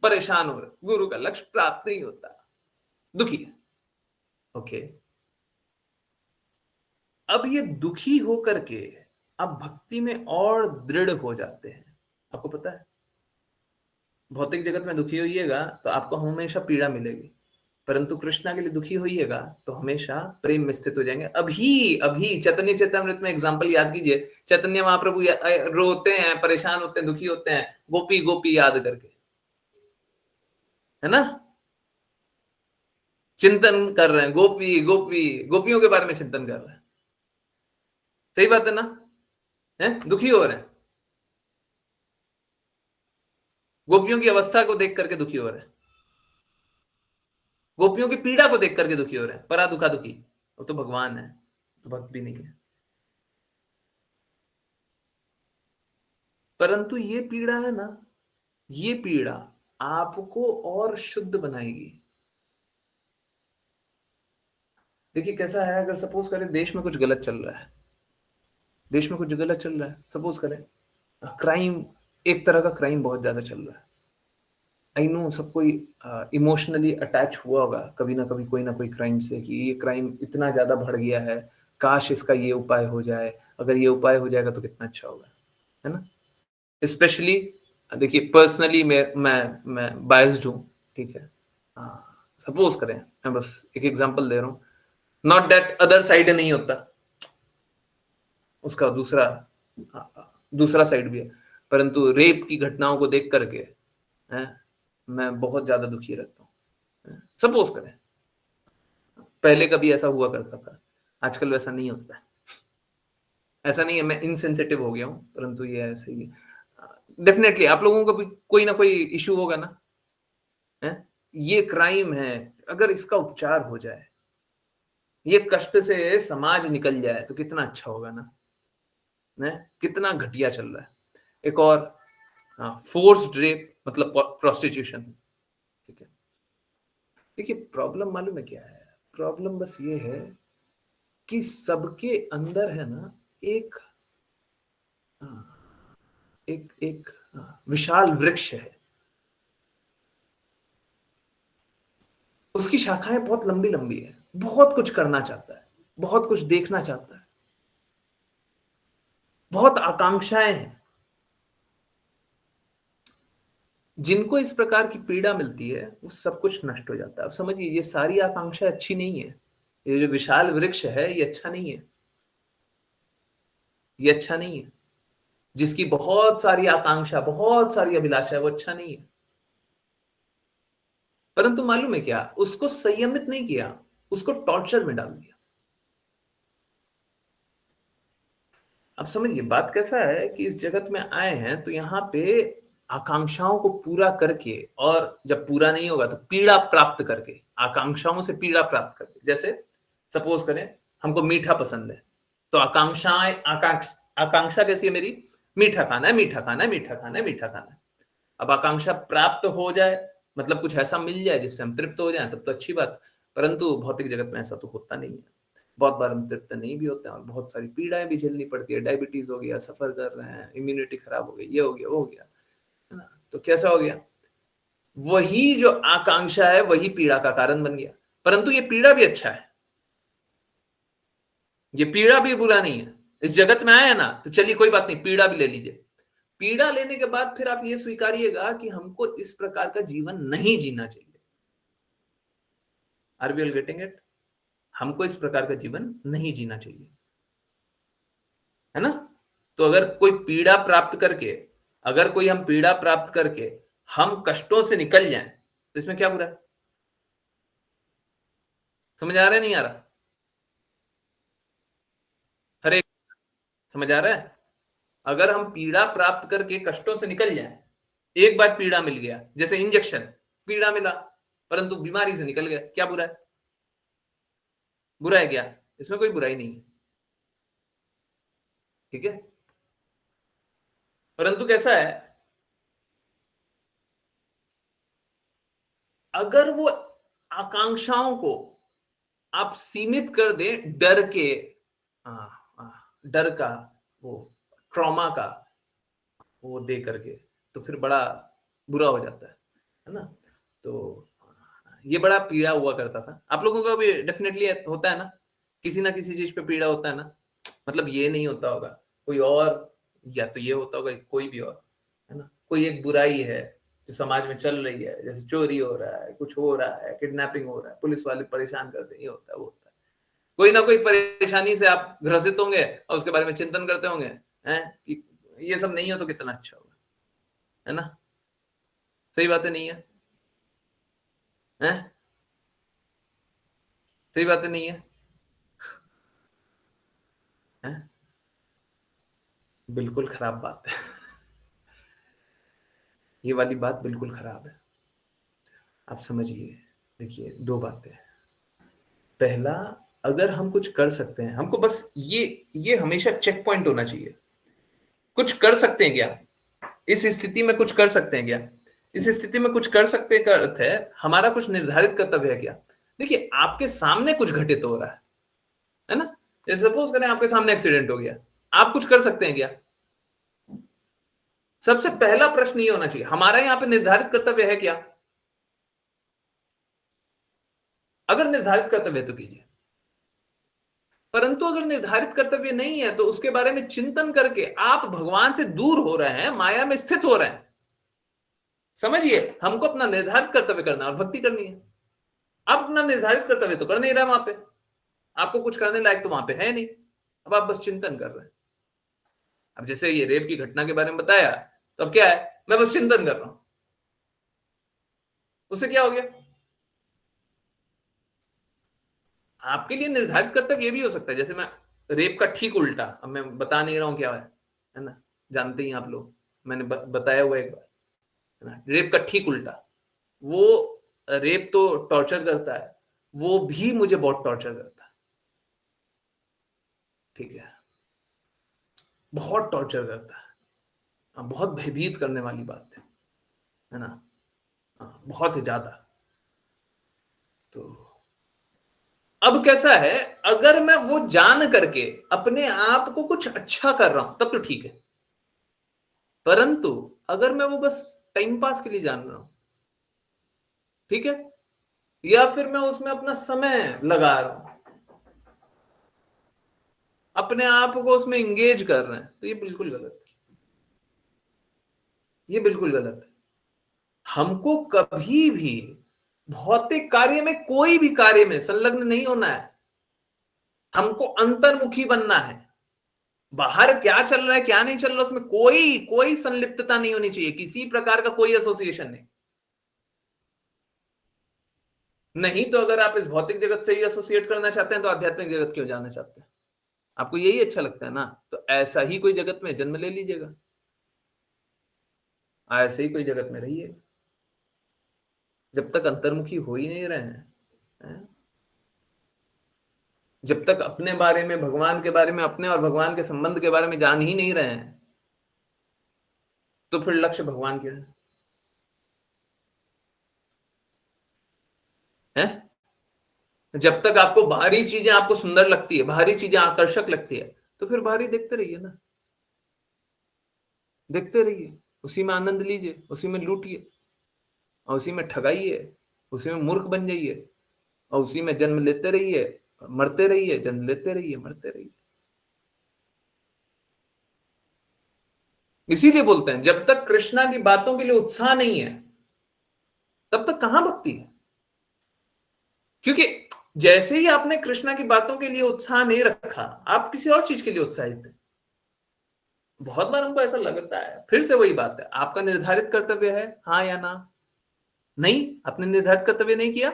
परेशान हो रहे, गुरु का लक्ष्य प्राप्त नहीं होता, दुखी है। ओके, अब ये दुखी होकर के आप भक्ति में और दृढ़ हो जाते हैं। आपको पता है भौतिक जगत में दुखी होइएगा तो आपको हमेशा पीड़ा मिलेगी, परंतु कृष्णा के लिए दुखी होइएगा तो हमेशा प्रेम में स्थित हो जाएंगे। अभी अभी चैतन्य चेतामृत में एग्जाम्पल याद कीजिए, चैतन्य महाप्रभु रोते हैं, परेशान होते हैं, दुखी होते हैं, गोपी गोपी याद करके, है ना, चिंतन कर रहे हैं, गोपी गोपी गोपियों के बारे में चिंतन कर रहे हैं। सही बात है ना? है दुखी हो रहे हैं, गोपियों की अवस्था को देख करके दुखी हो रहे हैं, गोपियों की पीड़ा को देख करके दुखी हो रहे हैं, परा दुखा दुखी, वो तो भगवान है, तो भक्त भी नहीं है। परंतु ये पीड़ा है ना, ये पीड़ा आपको और शुद्ध बनाएगी। देखिए कैसा है, अगर सपोज करें देश में कुछ गलत चल रहा है, देश में कुछ गलत चल रहा है, सपोज करें क्राइम, एक तरह का क्राइम बहुत ज्यादा चल रहा है। आई नो सब कोई इमोशनली अटैच हुआ होगा कभी ना कभी कोई ना कोई क्राइम से, कि ये क्राइम इतना ज्यादा बढ़ गया है, काश इसका ये उपाय हो जाए, अगर ये उपाय हो जाएगा तो कितना अच्छा होगा, है ना। स्पेशली देखिए पर्सनली मैं बायस्ड हूँ, ठीक है। सपोज करें, मैं बस एक एग्जांपल दे रहा हूँ, नॉट दैट अदर साइड नहीं होता, उसका दूसरा साइड भी है, परंतु रेप की घटनाओं को देख करके मैं बहुत ज्यादा दुखी रहता हूँ। सपोज करें पहले कभी ऐसा हुआ करता था, आजकल वैसा नहीं होता है। ऐसा नहीं है मैं इनसेंसिटिव हो गया हूँ, परंतु ये ऐसे ही डेफिनेटली आप लोगों को भी कोई ना कोई इश्यू होगा ना, है? ये क्राइम है, अगर इसका उपचार हो जाए, ये कष्ट से समाज निकल जाए तो कितना अच्छा होगा ना, कितना घटिया चल रहा है। एक और फोर्स्ड रेप मतलब प्रोस्टिट्यूशन, ठीक है। देखिए प्रॉब्लम मालूम है क्या है, प्रॉब्लम बस ये है कि सबके अंदर है ना एक एक एक विशाल वृक्ष है, उसकी शाखाएं बहुत लंबी लंबी है, बहुत कुछ करना चाहता है, बहुत कुछ देखना चाहता है, बहुत आकांक्षाएं हैं। जिनको इस प्रकार की पीड़ा मिलती है वो सब कुछ नष्ट हो जाता है। अब समझिए ये सारी आकांक्षा अच्छी नहीं है, ये जो विशाल वृक्ष है ये अच्छा नहीं है, ये अच्छा नहीं है। जिसकी बहुत सारी आकांक्षा, बहुत सारी अभिलाषा है, वो अच्छा नहीं है। परंतु मालूम है क्या, उसको संयमित नहीं किया, उसको टॉर्चर में डाल दिया। अब समझिए बात कैसा है कि इस जगत में आए हैं तो यहाँ पे आकांक्षाओं को पूरा करके, और जब पूरा नहीं होगा तो पीड़ा प्राप्त करके, आकांक्षाओं से पीड़ा प्राप्त करके। जैसे सपोज करें हमको मीठा पसंद है, तो आकांक्षा कैसी है मेरी, मीठा खाना है, मीठा खाना है, मीठा खाना है, मीठा खाना है। अब आकांक्षा प्राप्त हो जाए, मतलब कुछ ऐसा मिल जाए जिससे हम तृप्त हो जाए, तब तो अच्छी बात। परंतु भौतिक जगत में ऐसा तो होता नहीं है, बहुत बार हम तृप्त नहीं भी होते हैं और बहुत सारी पीड़ाएं भी झेलनी पड़ती है। डायबिटीज हो गया, सफर कर रहे हैं, इम्यूनिटी खराब हो गई, ये हो गया, वो हो गया, है ना। तो कैसा हो गया, वही जो आकांक्षा है वही पीड़ा का कारण बन गया। परंतु ये पीड़ा भी अच्छा है, ये पीड़ा भी बुरा नहीं है। इस जगत में आए हैं ना, तो चलिए कोई बात नहीं, पीड़ा भी ले लीजिए। पीड़ा लेने के बाद फिर आप ये स्वीकारिएगा कि हमको इस प्रकार का जीवन नहीं जीना चाहिए। Are we all getting it? हमको इस प्रकार का जीवन नहीं जीना चाहिए, है ना। तो अगर कोई पीड़ा प्राप्त करके, अगर कोई हम पीड़ा प्राप्त करके हम कष्टों से निकल जाएं, तो इसमें क्या बुरा है? समझ आ रहा है, नहीं आ रहा? हरे, समझ आ रहा है? अगर हम पीड़ा प्राप्त करके कष्टों से निकल जाएं, एक बार पीड़ा मिल गया, जैसे इंजेक्शन, पीड़ा मिला परंतु बीमारी से निकल गया, क्या बुरा है? बुरा है क्या? इसमें कोई बुराई नहीं है, ठीक है। परंतु कैसा है, अगर वो आकांक्षाओं को आप सीमित कर दें डर के, डर का, वो ट्रॉमा का वो दे करके, तो फिर बड़ा बुरा हो जाता है ना। तो ये बड़ा पीड़ा हुआ करता था। आप लोगों का भी डेफिनेटली होता है ना किसी चीज पे पीड़ा होता है ना। मतलब ये नहीं होता होगा कोई और, या तो ये होता होगा कोई भी और, है ना। कोई एक बुराई है जो समाज में चल रही है, जैसे चोरी हो रहा है, कुछ हो रहा है, किडनैपिंग हो रहा है, पुलिस वाले परेशान करते हैं, ये होता है, वो होता है। कोई ना कोई परेशानी से आप ग्रसित होंगे और उसके बारे में चिंतन करते होंगे, हैं कि ये सब नहीं हो तो कितना अच्छा होगा, है ना। सही बातें नहीं है, हैं? सही बातें नहीं है, हैं? बिल्कुल खराब बात है। ये वाली बात बिल्कुल खराब है। आप समझिए, देखिए दो बातें। पहला, अगर हम कुछ कर सकते हैं, हमको बस ये हमेशा चेक पॉइंट होना चाहिए। कुछ कर सकते हैं क्या, इस स्थिति में कुछ कर सकते हैं क्या? इस स्थिति में कुछ कर सकते का अर्थ है हमारा कुछ निर्धारित कर्तव्य है क्या? देखिए, आपके सामने कुछ घटित हो रहा है ना? जैसे सपोज करें आपके सामने एक्सीडेंट हो गया, आप कुछ कर सकते हैं क्या? सबसे पहला प्रश्न ये होना चाहिए, हमारा यहां पे निर्धारित कर्तव्य है क्या? अगर निर्धारित कर्तव्य है तो कीजिए, परंतु अगर निर्धारित कर्तव्य नहीं है तो उसके बारे में चिंतन करके आप भगवान से दूर हो रहे हैं, माया में स्थित हो रहे हैं। समझिए, हमको अपना निर्धारित कर्तव्य करना और भक्ति करनी है। आप अपना निर्धारित कर्तव्य तो कर नहीं रहे, वहां पे आपको कुछ करने लायक तो वहां पे है नहीं, अब आप बस चिंतन कर रहे हैं। अब जैसे ये रेप की घटना के बारे में बताया, तो अब क्या है, मैं बस चिंतन कर रहा हूं, उससे क्या हो गया? आपके लिए निर्धारित कर्तव्य ये भी हो सकता है, जैसे मैं रेप का ठीक उल्टा, अब मैं बता नहीं रहा हूं क्या है ना, जानते ही आप लोग, मैंने बताया हुआ एक बार, है ना, रेप का ठीक उल्टा, वो रेप तो टॉर्चर करता है, वो भी मुझे बहुत टॉर्चर करता है, ठीक है, बहुत टॉर्चर करता है, बहुत भयभीत करने वाली बात है ना, बहुत ही ज्यादा। तो अब कैसा है, अगर मैं वो जान करके अपने आप को कुछ अच्छा कर रहा हूं तब तो ठीक है, परंतु अगर मैं वो बस टाइम पास के लिए जान रहा हूं, ठीक है, या फिर मैं उसमें अपना समय लगा रहा हूं, अपने आप को उसमें इंगेज कर रहे हैं, तो ये बिल्कुल गलत है, ये बिल्कुल गलत है। हमको कभी भी भौतिक कार्य में, कोई भी कार्य में संलग्न नहीं होना है, हमको अंतर्मुखी बनना है। बाहर क्या चल रहा है क्या नहीं चल रहा उसमें कोई कोई संलिप्तता नहीं होनी चाहिए, किसी प्रकार का कोई एसोसिएशन नहीं। नहीं तो अगर आप इस भौतिक जगत से ही एसोसिएट करना चाहते हैं तो आध्यात्मिक जगत क्यों जाना चाहते हैं? आपको यही अच्छा लगता है ना, तो ऐसा ही कोई जगत में जन्म ले लीजिएगा, ऐसे ही कोई जगत में रहिए, जब तक अंतर्मुखी हो ही नहीं रहे हैं, जब तक अपने बारे में, भगवान के बारे में, अपने और भगवान के संबंध के बारे में जान ही नहीं रहे हैं, तो फिर लक्ष्य भगवान क्यों है? जब तक आपको बाहरी चीजें आपको सुंदर लगती है, बाहरी चीजें आकर्षक लगती है, तो फिर बाहरी देखते रहिए ना, देखते रहिए, उसी में आनंद लीजिए, उसी में लूटिए, और उसी में ठगाइए, उसी में मूर्ख बन जाइए, और उसी में जन्म लेते रहिए, मरते रहिए, जन्म लेते रहिए, मरते रहिए। इसीलिए बोलते हैं जब तक कृष्णा की बातों के लिए उत्साह नहीं है तब तक कहां भक्ति है, क्योंकि जैसे ही आपने कृष्णा की बातों के लिए उत्साह नहीं रखा, आप किसी और चीज के लिए उत्साहित है। बहुत बार हमको ऐसा लगता है, फिर से वही बात है, आपका निर्धारित कर्तव्य है हाँ या ना? नहीं, आपने निर्धारित कर्तव्य नहीं किया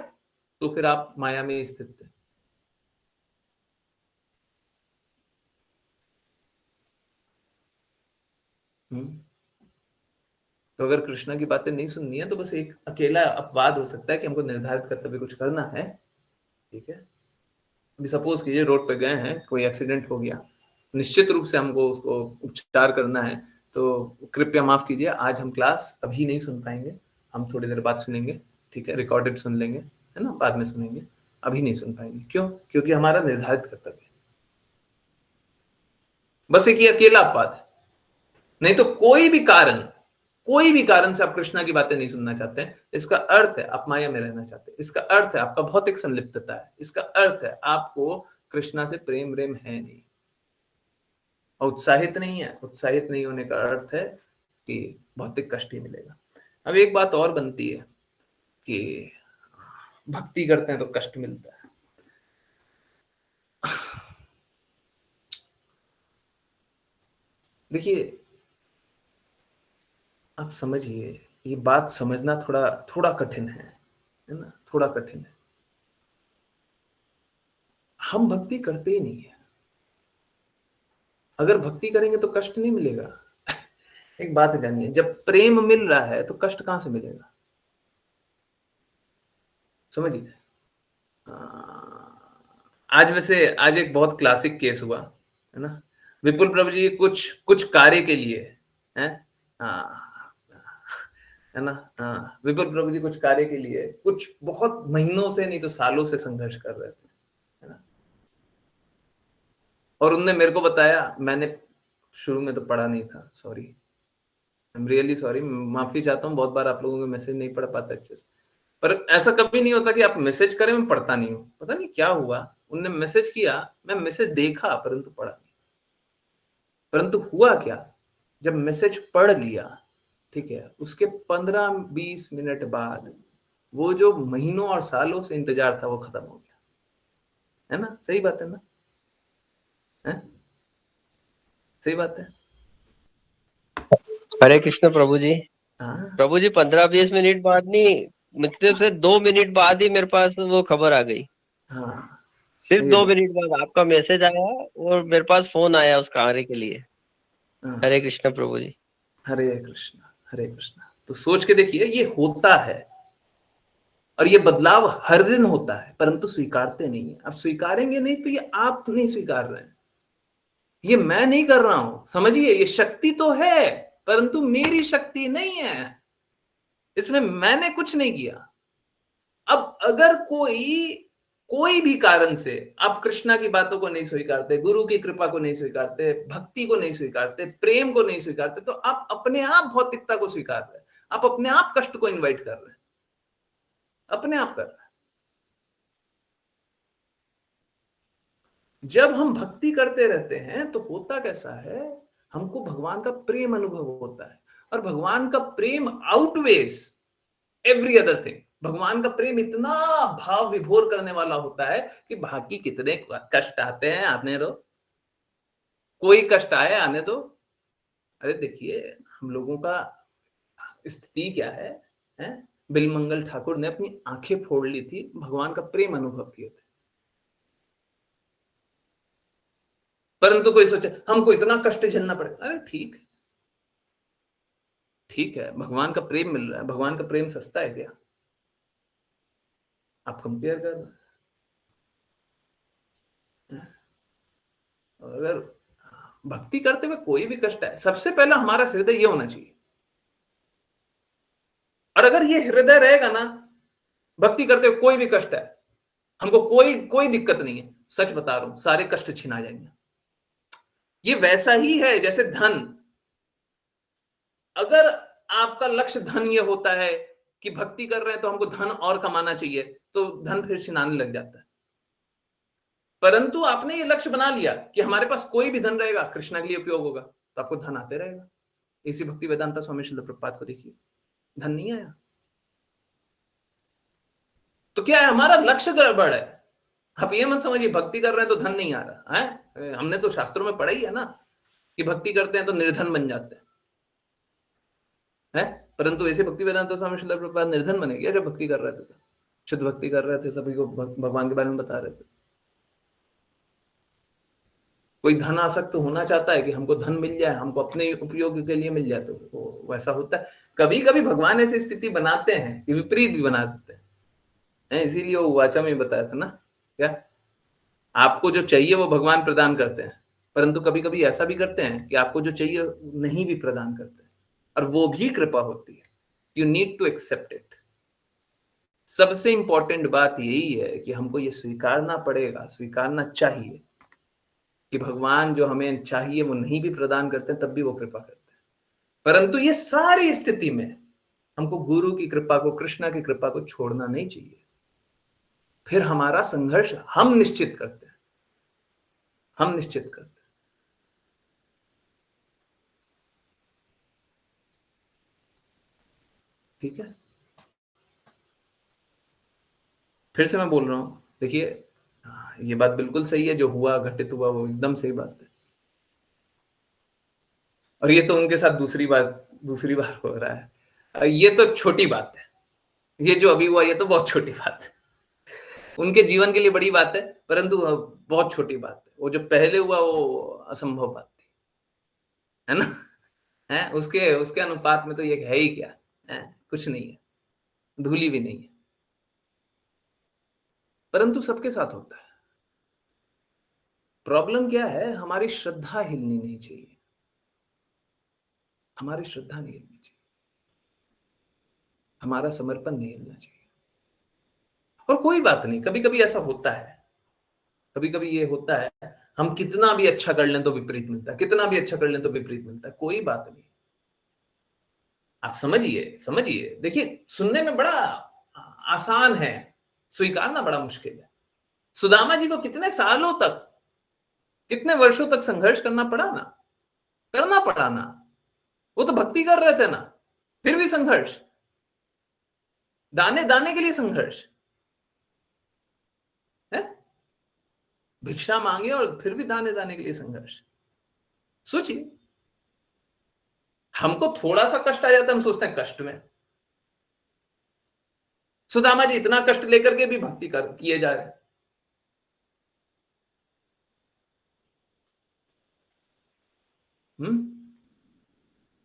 तो फिर आप माया में स्थित है। तो अगर कृष्णा की बातें नहीं सुननी है तो बस एक अकेला अपवाद हो सकता है कि हमको निर्धारित कर्तव्य कुछ करना है, ठीक है। अभी सपोज कीजिए रोड पे गए हैं, कोई एक्सीडेंट हो गया, निश्चित रूप से हमको उसको उपचार करना है, तो कृपया माफ कीजिए, आज हम क्लास अभी नहीं सुन पाएंगे, हम थोड़ी देर बाद सुनेंगे, ठीक है, रिकॉर्डेड सुन लेंगे, है ना, बाद में सुनेंगे, अभी नहीं सुन पाएंगे। क्यों? क्योंकि हमारा निर्धारित कर्तव्य, बस एक ही अकेला अपवाद है, नहीं तो कोई भी कारण से आप कृष्णा की बातें नहीं सुनना चाहते हैं, इसका अर्थ है आप माया में रहना चाहते हैं, इसका अर्थ है आपका भौतिक संलिप्तता है, इसका अर्थ है आपको कृष्णा से प्रेम है नहीं, और उत्साहित नहीं है। उत्साहित नहीं होने का अर्थ है कि भौतिक कष्ट ही मिलेगा। अब एक बात और बनती है कि भक्ति करते हैं तो कष्ट मिलता है। देखिए, आप समझिए, ये बात समझना थोड़ा थोड़ा कठिन है ना, थोड़ा कठिन है। हम भक्ति करते ही नहीं है, अगर भक्ति करेंगे तो कष्ट नहीं मिलेगा। एक बात जानिए, जब प्रेम मिल रहा है तो कष्ट कहां से मिलेगा? समझिए, आज एक बहुत क्लासिक केस हुआ है ना, विपुल प्रभु जी कुछ कार्य के लिए हैं, है ना। हाँ, विपुल प्रभु जी कुछ कार्य के लिए कुछ बहुत महीनों से नहीं तो सालों से संघर्ष कर रहे थे, है ना। और उनने मेरे को बताया, मैंने शुरू में तो पढ़ा नहीं था, sorry, I am really sorry, माफी चाहता हूँ, बहुत बार आप लोगों के मैसेज नहीं पढ़ पाता अच्छे से। पर ऐसा कभी नहीं होता कि आप मैसेज करें मैं पढ़ता नहीं हूँ, पता नहीं क्या हुआ, उनने मैसेज किया, मैं मैसेज देखा परंतु पढ़ा नहीं। परंतु हुआ क्या, जब मैसेज पढ़ लिया, ठीक है, उसके 15-20 मिनट बाद वो जो महीनों और सालों से इंतजार था वो खत्म हो गया, है ना। सही बात है ना, है? सही बात है। हरे कृष्ण प्रभु जी। हाँ प्रभु जी 15-20 मिनट बाद नहीं, मतलब से 2 मिनट बाद ही मेरे पास वो खबर आ गई। हाँ, सिर्फ ये 2 मिनट बाद आपका मैसेज आया और मेरे पास फोन आया उस कार्य के लिए। हाँ, हरे कृष्ण प्रभु जी। हरे कृष्ण, हरे कृष्ण। तो सोच के देखिए, ये होता है और ये बदलाव हर दिन होता है, परंतु स्वीकारते नहीं है। अब स्वीकारेंगे नहीं तो ये आप नहीं स्वीकार रहे हैं, ये मैं नहीं कर रहा हूं, समझिए। ये शक्ति तो है परंतु मेरी शक्ति नहीं है, इसमें मैंने कुछ नहीं किया। अब अगर कोई भी कारण से आप कृष्णा की बातों को नहीं स्वीकारते, गुरु की कृपा को नहीं स्वीकारते, भक्ति को नहीं स्वीकारते, प्रेम को नहीं स्वीकारते, तो आप अपने आप भौतिकता को स्वीकार रहे हैं, आप अपने आप कष्ट को इनवाइट कर रहे हैं, अपने आप कर रहे हैं। जब हम भक्ति करते रहते हैं तो होता कैसा है, हमको भगवान का प्रेम अनुभव होता है, और भगवान का प्रेम आउटवेज एवरी अदर थिंग। भगवान का प्रेम इतना भाव विभोर करने वाला होता है कि बाकी कितने कष्ट आते हैं आने दो, कोई कष्ट आए आने दो। अरे देखिए, हम लोगों का स्थिति क्या है, हैं? बिलमंगल ठाकुर ने अपनी आंखें फोड़ ली थी, भगवान का प्रेम अनुभव किए थे, परंतु कोई सोचे हमको इतना कष्ट झेलना पड़ेगा। अरे ठीक है, ठीक है, भगवान का प्रेम मिल रहा है, भगवान का प्रेम सस्ता है क्या? आप कंपेयर कर रहे हैं। अगर भक्ति करते हुए कोई भी कष्ट है, सबसे पहला हमारा हृदय ये होना चाहिए, और अगर ये हृदय रहेगा ना, भक्ति करते हुए कोई भी कष्ट है, हमको कोई कोई दिक्कत नहीं है, सच बता रहा हूं, सारे कष्ट छिना जाएंगे। ये वैसा ही है जैसे धन। अगर आपका लक्ष्य धन ये होता है कि भक्ति कर रहे हैं तो हमको धन और कमाना चाहिए, तो धन फिर छिनाने लग जाता है। परंतु आपने ये लक्ष्य बना लिया कि हमारे पास कोई भी धन रहेगा कृष्णा के लिए उपयोग होगा, तो आपको धन आते रहेगा। इसी भक्ति वेदांता स्वामी शिल प्रभुपाद को देखिए, धन नहीं आया। तो क्या है, हमारा लक्ष्य गड़बड़ है। आप ये मत समझिए भक्ति कर रहे हैं तो धन नहीं आ रहा है। हमने तो शास्त्रों में पढ़ा ही है ना कि भक्ति करते हैं तो निर्धन बन जाते हैं। परंतु ऐसे भक्ति वेदांता स्वामी शिल प्रभुपाद निर्धन बने गया जब भक्ति कर रहे थे, शुद्ध भक्ति कर रहे थे, सभी को भगवान के बारे में बता रहे थे। कोई धन आसक्त होना चाहता है कि हमको धन मिल जाए, हमको अपने उपयोग के लिए मिल जाए, तो वैसा होता है। कभी कभी भगवान ऐसी स्थिति बनाते हैं कि विपरीत भी बना देते हैं। इसीलिए वो वाचा में बताया था ना, क्या आपको जो चाहिए वो भगवान प्रदान करते हैं, परंतु कभी कभी ऐसा भी करते हैं कि आपको जो चाहिए नहीं भी प्रदान करते हैं, और वो भी कृपा होती है। You need to accept it. सबसे इंपॉर्टेंट बात यही है कि हमको ये स्वीकारना पड़ेगा, स्वीकारना चाहिए कि भगवान जो हमें चाहिए वो नहीं भी प्रदान करते हैं, तब भी वो कृपा करते हैं। परंतु ये सारी स्थिति में हमको गुरु की कृपा को, कृष्णा की कृपा को छोड़ना नहीं चाहिए। फिर हमारा संघर्ष हम निश्चित करते हैं, हम निश्चित करते हैं। ठीक है, फिर से मैं बोल रहा हूं, देखिए ये बात बिल्कुल सही है, जो हुआ घटित हुआ वो एकदम सही बात है। और ये तो उनके साथ दूसरी बार हो रहा है। ये तो छोटी बात है, ये जो अभी हुआ ये तो बहुत छोटी बात है। उनके जीवन के लिए बड़ी बात है, परंतु बहुत छोटी बात है। वो जो पहले हुआ वो असंभव बात थी, है ना। है उसके उसके अनुपात में तो ये है ही क्या, है कुछ नहीं है, धूली भी नहीं है। परंतु सबके साथ होता है। प्रॉब्लम क्या है, हमारी श्रद्धा हिलनी नहीं चाहिए, हमारी श्रद्धा नहीं हिलनी चाहिए। हमारा समर्पण नहीं हिलना चाहिए। और कोई बात नहीं, कभी कभी ऐसा होता है, कभी कभी ये होता है, हम कितना भी अच्छा कर लें तो विपरीत मिलता है, कितना भी अच्छा कर लें तो विपरीत मिलता है, कोई बात नहीं। आप समझिए समझिए, देखिए सुनने में बड़ा आसान है, स्वीकारना बड़ा मुश्किल है। सुदामा जी को कितने सालों तक, कितने वर्षों तक संघर्ष करना पड़ा ना, करना पड़ा ना। वो तो भक्ति कर रहे थे ना, फिर भी संघर्ष, दाने दाने के लिए संघर्ष है। भिक्षा मांगे और फिर भी दाने दाने के लिए संघर्ष। सोचिए, हमको थोड़ा सा कष्ट आ जाता है, हम सोचते हैं कष्ट में। सुदामा जी इतना कष्ट लेकर के भी भक्ति कर किए जा रहे हैं।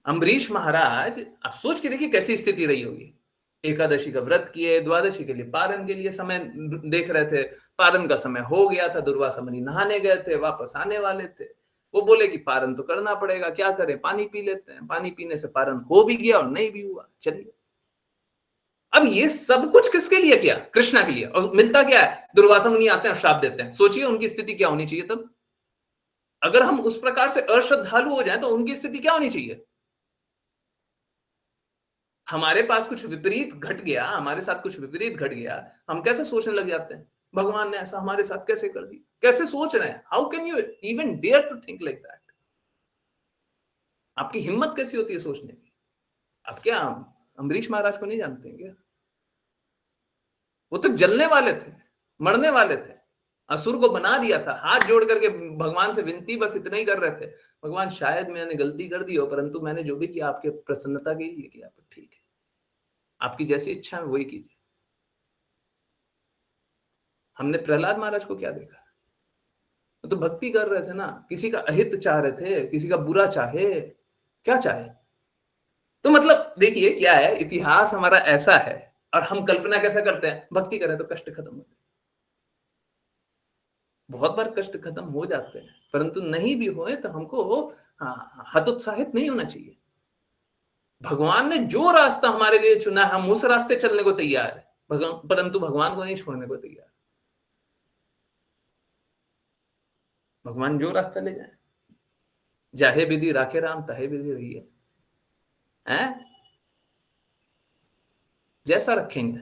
अम्बरीश महाराज, आप सोच के देखिए कैसी स्थिति रही होगी। एकादशी का व्रत किए, द्वादशी के लिए पारण के लिए समय देख रहे थे, पारण का समय हो गया था, दुर्वासा मुनि नहाने गए थे, वापस आने वाले थे। वो बोले कि पारण तो करना पड़ेगा, क्या करें, पानी पी लेते हैं। पानी पीने से पारण हो भी गया और नहीं भी हुआ, चलिए। अब ये सब कुछ किसके लिए किया? कृष्णा के लिए। और मिलता क्या है? दुर्वासा मुनि आते हैं और श्राप देते हैं। सोचिए उनकी स्थिति क्या होनी चाहिए तब। अगर हम उस प्रकार से अश्रद्धालु हो जाए तो उनकी स्थिति क्या होनी चाहिए? हमारे पास कुछ विपरीत घट गया, हमारे साथ कुछ विपरीत घट गया, हम कैसे सोचने लग जाते हैं, भगवान ने ऐसा हमारे साथ कैसे कर दिया? कैसे सोच रहे हैं? How can you even dare to think like that? आपकी हिम्मत कैसी होती है सोचने की? आप क्या अम्बरीश महाराज को नहीं जानते हैं क्या? वो तो जलने वाले थे, मरने वाले थे, असुर को बना दिया था, हाथ जोड़ करके भगवान से विनती बस इतना ही कर रहे थे, भगवान शायद मैंने गलती कर दी हो, परंतु मैंने जो भी किया आपके प्रसन्नता के लिए किया, ठीक है, आपकी जैसी इच्छा है वही कीजिए। हमने प्रहलाद महाराज को क्या देखा? तो भक्ति कर रहे थे ना, किसी का अहित चाह रहे थे, किसी का बुरा चाहे, क्या चाहे। तो मतलब देखिए क्या है, इतिहास हमारा ऐसा है, और हम कल्पना कैसा करते हैं, भक्ति करें तो कष्ट खत्म हो जाए। बहुत बार कष्ट खत्म हो जाते हैं, परंतु नहीं भी होए तो हमको हतोत्साहित नहीं होना चाहिए। भगवान ने जो रास्ता हमारे लिए चुना है, हम उस रास्ते चलने को तैयार है, परंतु भगवान को नहीं छोड़ने को तैयार। भगवान जो रास्ता ले जाए, जाहे विधि राखे राम तहे विधि रही है, जैसा रखेंगे,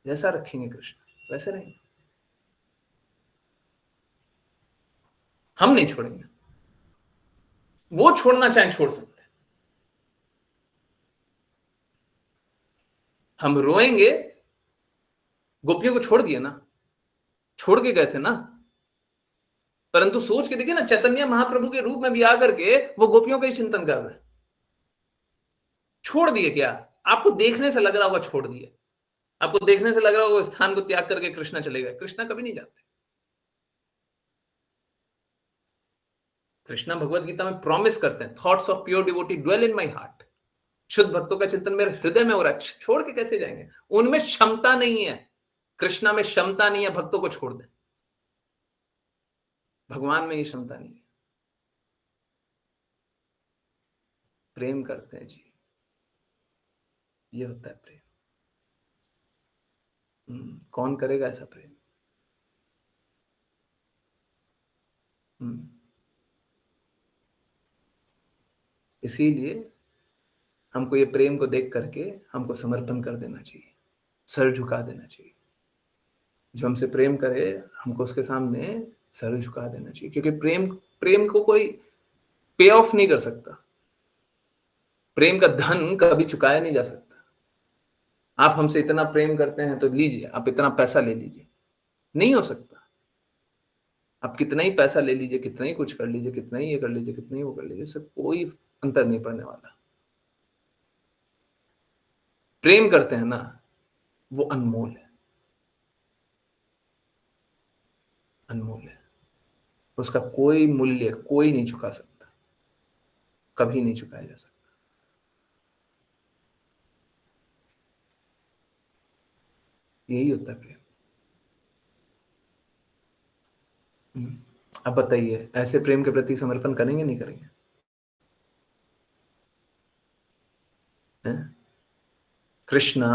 जैसा रखेंगे कृष्ण वैसे रहेंगे। हम नहीं छोड़ेंगे, वो छोड़ना चाहे छोड़ सकते हैं। हम रोएंगे, गोपियों को छोड़ दिए ना, छोड़ के गए थे ना, परंतु सोच के देखिए ना, चैतन्य महाप्रभु के रूप में भी आकर के वो गोपियों का ही चिंतन कर रहे हैं। छोड़ दिए क्या? आपको देखने से लग रहा होगा छोड़ दिए, आपको देखने से लग रहा होगा स्थान को त्याग करके कृष्णा चले गए। कृष्णा कभी नहीं जाते। कृष्णा भगवत गीता में प्रॉमिस करते हैं, thoughts of pure devotee dwell in my heart. शुद्ध भक्तों का चिंतन मेरे हृदय में हो रहा है, छोड़ के कैसे जाएंगे? उनमें क्षमता नहीं है, कृष्णा में क्षमता नहीं है भक्तों को छोड़ दे। भगवान में ये क्षमता नहीं है। प्रेम करते हैं जी, ये होता है प्रेम। कौन करेगा ऐसा प्रेम? इसीलिए हमको ये प्रेम को देख करके हमको समर्पण कर देना चाहिए, सर झुका देना चाहिए। जो हमसे प्रेम करे हमको उसके सामने सर झुका देना चाहिए, क्योंकि प्रेम को कोई पे ऑफ नहीं कर सकता। प्रेम का धन कभी चुकाया नहीं जा सकता। आप हमसे इतना प्रेम करते हैं तो लीजिए, आप इतना पैसा ले लीजिए, नहीं हो सकता। आप कितना ही पैसा ले लीजिए, कितना ही कुछ कर लीजिए, कितना ही ये कर लीजिए, कितना ही वो कर लीजिए, उससे कोई अंतर नहीं पड़ने वाला। प्रेम करते हैं ना, वो अनमोल है, अनमोल है। उसका कोई मूल्य कोई नहीं चुका सकता, कभी नहीं चुकाया जा सकता। यही होता है प्रेम। अब बताइए, ऐसे प्रेम के प्रति समर्पण करेंगे नहीं करेंगे? कृष्णा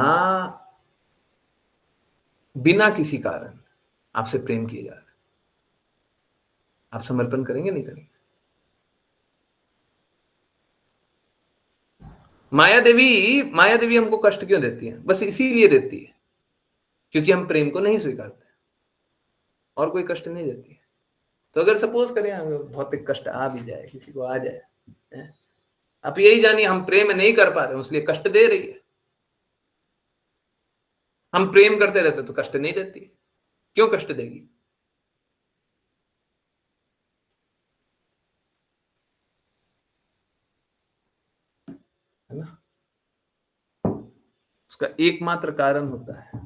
बिना किसी कारण आपसे प्रेम किए जा रहे हैं, आप समर्पण करेंगे नहीं करेंगे? माया देवी हमको कष्ट क्यों देती है? बस इसीलिए देती है क्योंकि हम प्रेम को नहीं स्वीकारते, और कोई कष्ट नहीं देती है। तो अगर सपोज करें हमें भौतिक कष्ट आ भी जाए, किसी को आ जाए, आप यही जानिए हम प्रेम नहीं कर पा रहे हैं इसलिए कष्ट दे रही है। हम प्रेम करते रहते तो कष्ट नहीं देती, क्यों कष्ट देगी? है ना? उसका एकमात्र कारण होता है,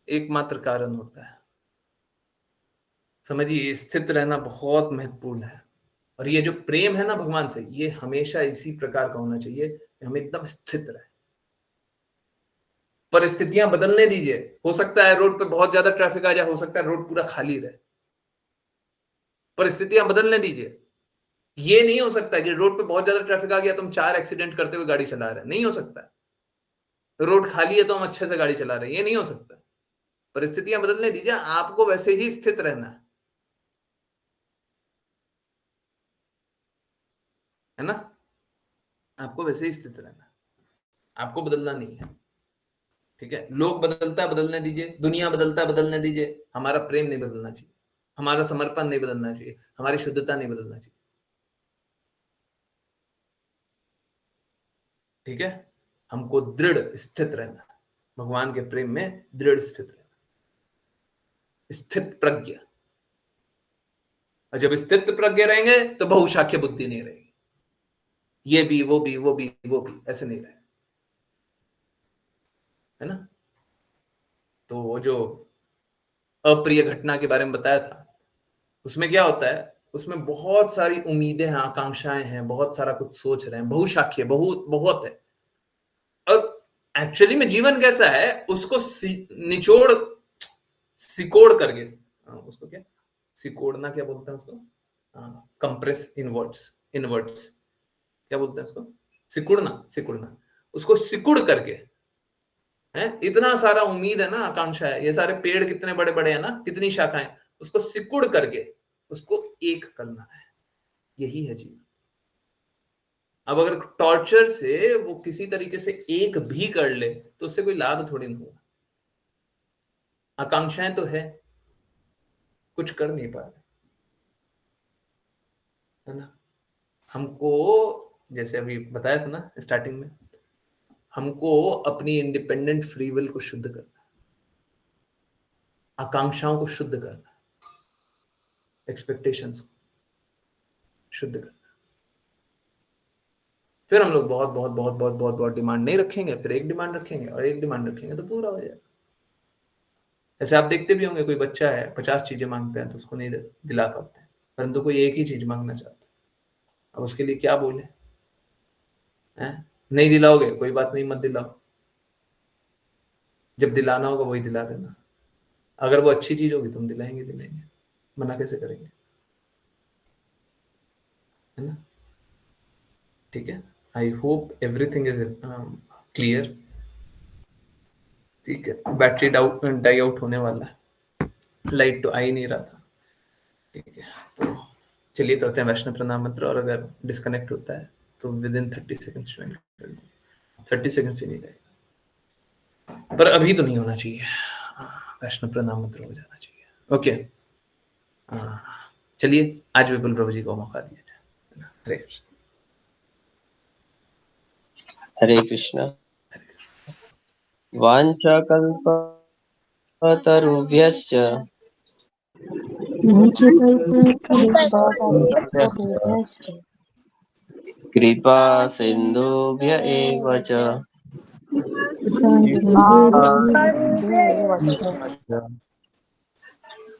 एकमात्र कारण होता है, समझिए, स्थित रहना बहुत महत्वपूर्ण है। और ये जो प्रेम है ना भगवान से, ये हमेशा इसी प्रकार का होना चाहिए कि हम एकदम स्थित रहे। परिस्थितियां बदलने दीजिए, हो सकता है रोड पे बहुत ज्यादा ट्रैफिक आ जाए, हो सकता है रोड पूरा खाली रहे, परिस्थितियां बदलने दीजिए। ये नहीं हो सकता कि रोड पे बहुत ज्यादा ट्रैफिक आ गया तुम 4 एक्सीडेंट करते हुए गाड़ी चला रहे हैं, नहीं हो सकता। रोड खाली है तो हम अच्छे से गाड़ी चला रहे हैं, ये नहीं हो सकता। परिस्थितियां बदलने दीजिए, आपको वैसे ही स्थित रहना है ना, आपको वैसे ही स्थित रहना, आपको बदलना नहीं है। ठीक है, लोग बदलता है बदलने दीजिए, दुनिया बदलता है बदलने दीजिए, हमारा प्रेम नहीं बदलना चाहिए, हमारा समर्पण नहीं बदलना चाहिए, हमारी शुद्धता नहीं बदलना चाहिए। ठीक है, हमको दृढ़ स्थित रहना, भगवान के प्रेम में दृढ़ स्थित रहना, स्थित प्रज्ञ। और जब स्थित प्रज्ञ रहेंगे तो बहुशाख्य बुद्धि नहीं रहेगी, ये भी वो भी वो भी वो भी ऐसे नहीं रहे, है ना। तो वो जो अप्रिय घटना के बारे में बताया था, उसमें क्या होता है, उसमें बहुत सारी उम्मीदें हैं, आकांक्षाएं हैं, बहुत सारा कुछ सोच रहे हैं, बहुशाख्य बहुत है। और एक्चुअली में जीवन कैसा है उसको निचोड़ सिकोड़ करके, उसको क्या सिकोड़ना क्या बोलते हैं उसको, कंप्रेस इनवर्ट्स क्या बोलते हैं उसको, सिकुड़ना, उसको सिकुड़ करके है। इतना सारा उम्मीद है ना, आकांक्षा है, ये सारे पेड़ कितने बड़े बड़े हैं ना, कितनी शाखाएं, उसको सिकुड़ करके उसको एक करना है, यही है जीवन। अब अगर टॉर्चर से वो किसी तरीके से एक भी कर ले तो उससे कोई लाभ थोड़ी नहीं हुआ। आकांक्षाएं तो है, कुछ कर नहीं पा रहे, है ना। हमको जैसे अभी बताया था ना स्टार्टिंग में, हमको अपनी इंडिपेंडेंट फ्री विल को शुद्ध करना, आकांक्षाओं को शुद्ध करना, एक्सपेक्टेशंस को शुद्ध करना। फिर हम लोग बहुत बहुत बहुत बहुत बहुत बहुत डिमांड नहीं रखेंगे, फिर एक डिमांड रखेंगे और एक डिमांड रखेंगे तो पूरा हो जाएगा। ऐसे आप देखते भी होंगे, कोई बच्चा है 50 चीजें मांगता है तो उसको नहीं दिला पाते, परंतु कोई एक ही चीज मांगना चाहता है, अब उसके लिए क्या बोले हैं? नहीं दिलाओगे कोई बात नहीं, मत दिलाओ, जब दिलाना होगा वही दिला देना। अगर वो अच्छी चीज होगी तुम दिलाएंगे, मना कैसे करेंगे, है ना। ठीक है, I hope everything is clear. ठीक है, बैटरी डाई आउट होने वाला है, लाइट तो आ ही नहीं रहा था। ठीक है, तो चलिए करते हैं वैष्णव प्रणाम मंत्र, और अगर डिस्कनेक्ट होता है तो विद इन 30 सेकंड्स ज्वाइन कर लो, 30 सेकंड्स भी नहीं लगेगा, पर अभी तो नहीं होना चाहिए, वैष्णव प्रणाम मंत्र हो जाना चाहिए। ओके, चलिए आज विपुल प्रभु जी को मौका दिया जाए। हरे कृष्ण। हरे कृष्णा। वाञ्छाकल्पतरुभ्यश्च कृपा सिन्धुभ्य एव च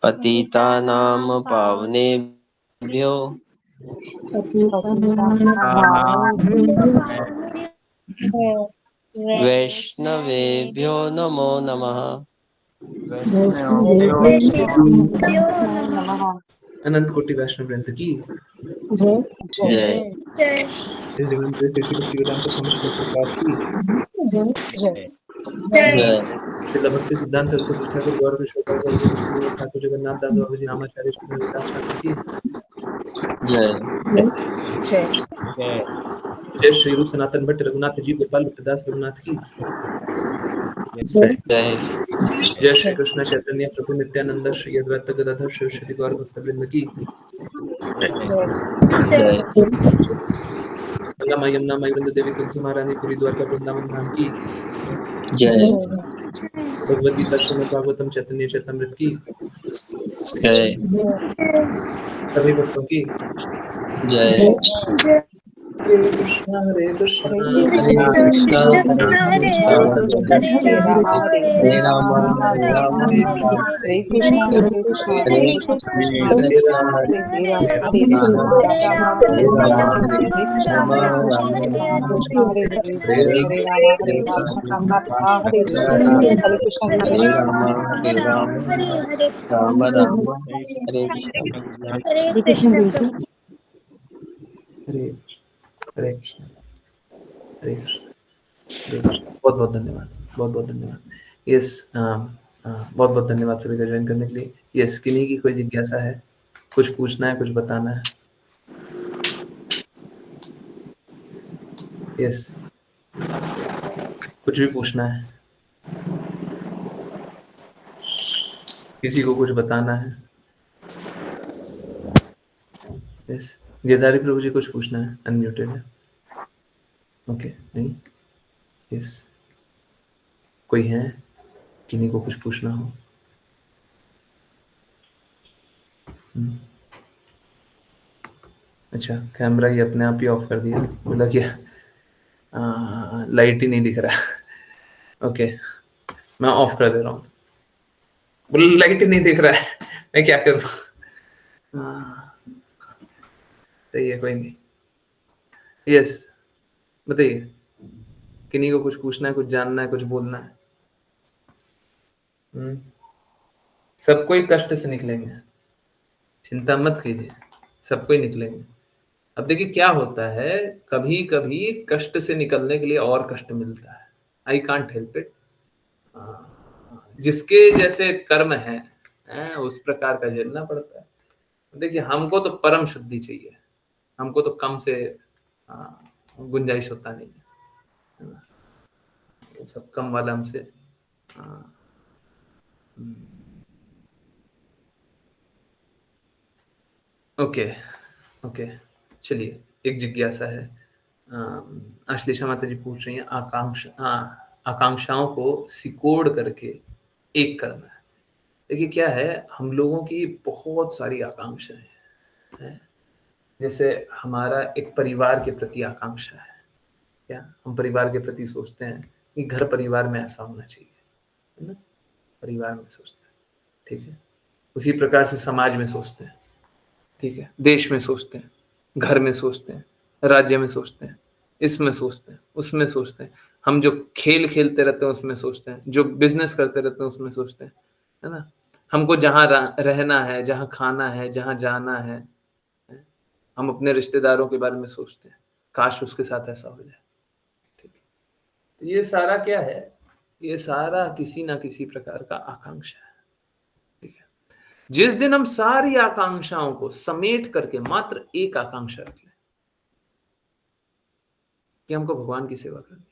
पतितानां पावनेभ्यो वैष्णवेभ्यो नमो नमः। अनंत कोटि वैष्णव वृंद की जय। इस जीवन में श्री भक्ति वेदांत स्वामी श्री प्रभुपाद की जय जय श्रील भक्ति सिद्धांत सरस्वती ठाकुर गौर किशोर ठाकुर जगन्नाथ दास बाबा जी रामाचार्य श्री विकास ठाकुर की जय जय जय जय श्री रूप सनातन भट्ट रघुनाथ जी गोपाल भट्टदास रघुनाथ की जय जय श्री कृष्ण चैतन्य प्रभु नित्यानंद श्री अद्वैत गदाधर शिव श्री गौर भक्तवृंद की जय गंगा माई यमुना माई वृंद देवी तुलसी महारानी पुरी द्वारका वृंदावन धाम की जय भगवद गीता श्रीमद् भागवतम चैतन्य चैतन्यमृत की जय सभी भक्तों की जय हरे कृष्णा हरे कृष्णा हरे कृष्णा हरे राम हरे राम हरे राम हरे हरे कृष्णा हरे कृष्णा हरे कृष्णा कृष्णा हरे राम हरे राम हरे राम हरे कृष्णा राम हरे राम कृष्णा हरे हरे हरे राम हरे राम राम हरे हरे कृष्णा हरे राम राम राम हरे हरे कृष्णा हरे हरे कृष्ण हरे कृष्ण हरे कृष्ण। बहुत बहुत धन्यवाद, बहुत बहुत धन्यवाद। यस, बहुत बहुत धन्यवाद सभी का ज्वाइन करने के लिए। यस, किन्हीं की कोई जिज्ञासा है, कुछ पूछना है, कुछ बताना है? यस, कुछ भी पूछना है, किसी को कुछ बताना है? यस, गेजारी प्रभु जी कुछ पूछना है? अनम्यूटेड है। ओके, नहीं। यस, कोई है किन्हीं को कुछ पूछना हो? अच्छा, कैमरा ही अपने आप ही ऑफ कर दिया, बोला क्या लाइट ही नहीं दिख रहा। ओके, मैं ऑफ कर दे रहा हूँ। बोले लाइट ही नहीं दिख रहा है, मैं क्या करूँ? सही है, कोई नहीं। यस, बताइए, किन्हीं को कुछ पूछना है, कुछ जानना है, कुछ बोलना है? सबको ही कष्ट से निकलेंगे, चिंता मत कीजिए, सबको ही निकलेंगे। अब देखिए क्या होता है, कभी कभी कष्ट से निकलने के लिए और कष्ट मिलता है। I can't help it. जिसके जैसे कर्म है, उस प्रकार का झेलना पड़ता है। देखिए, हमको तो परम शुद्धि चाहिए, हमको तो कम से गुंजाइश होता नहीं है ना? तो सब कम वाला हमसे ओके ओके। चलिए, एक जिज्ञासा है, आश्लेषा माता जी पूछ रही हैं, आकांक्षाओं को सिकोड़ करके एक करना है। देखिए क्या है, हम लोगों की बहुत सारी आकांक्षाएं हैं। जैसे हमारा एक परिवार के प्रति आकांक्षा है, क्या हम परिवार के प्रति सोचते हैं कि घर परिवार में ऐसा होना चाहिए, है ना? परिवार में सोचते हैं, ठीक है। उसी प्रकार से समाज में सोचते हैं, ठीक है। देश में सोचते हैं, घर में सोचते हैं, राज्य में सोचते हैं, इसमें सोचते हैं, उसमें सोचते हैं। हम जो खेल खेलते रहते हैं उसमें सोचते हैं, जो बिजनेस करते रहते हैं उसमें सोचते हैं, है ना? हमको जहाँ रहना है, जहाँ खाना है, जहाँ जाना है, हम अपने रिश्तेदारों के बारे में सोचते हैं, काश उसके साथ ऐसा हो जाए, ठीक है। तो ये सारा क्या है, ये सारा किसी ना किसी प्रकार का आकांक्षा है, ठीक है। जिस दिन हम सारी आकांक्षाओं को समेट करके मात्र एक आकांक्षा रख लें कि हमको भगवान की सेवा करनी है,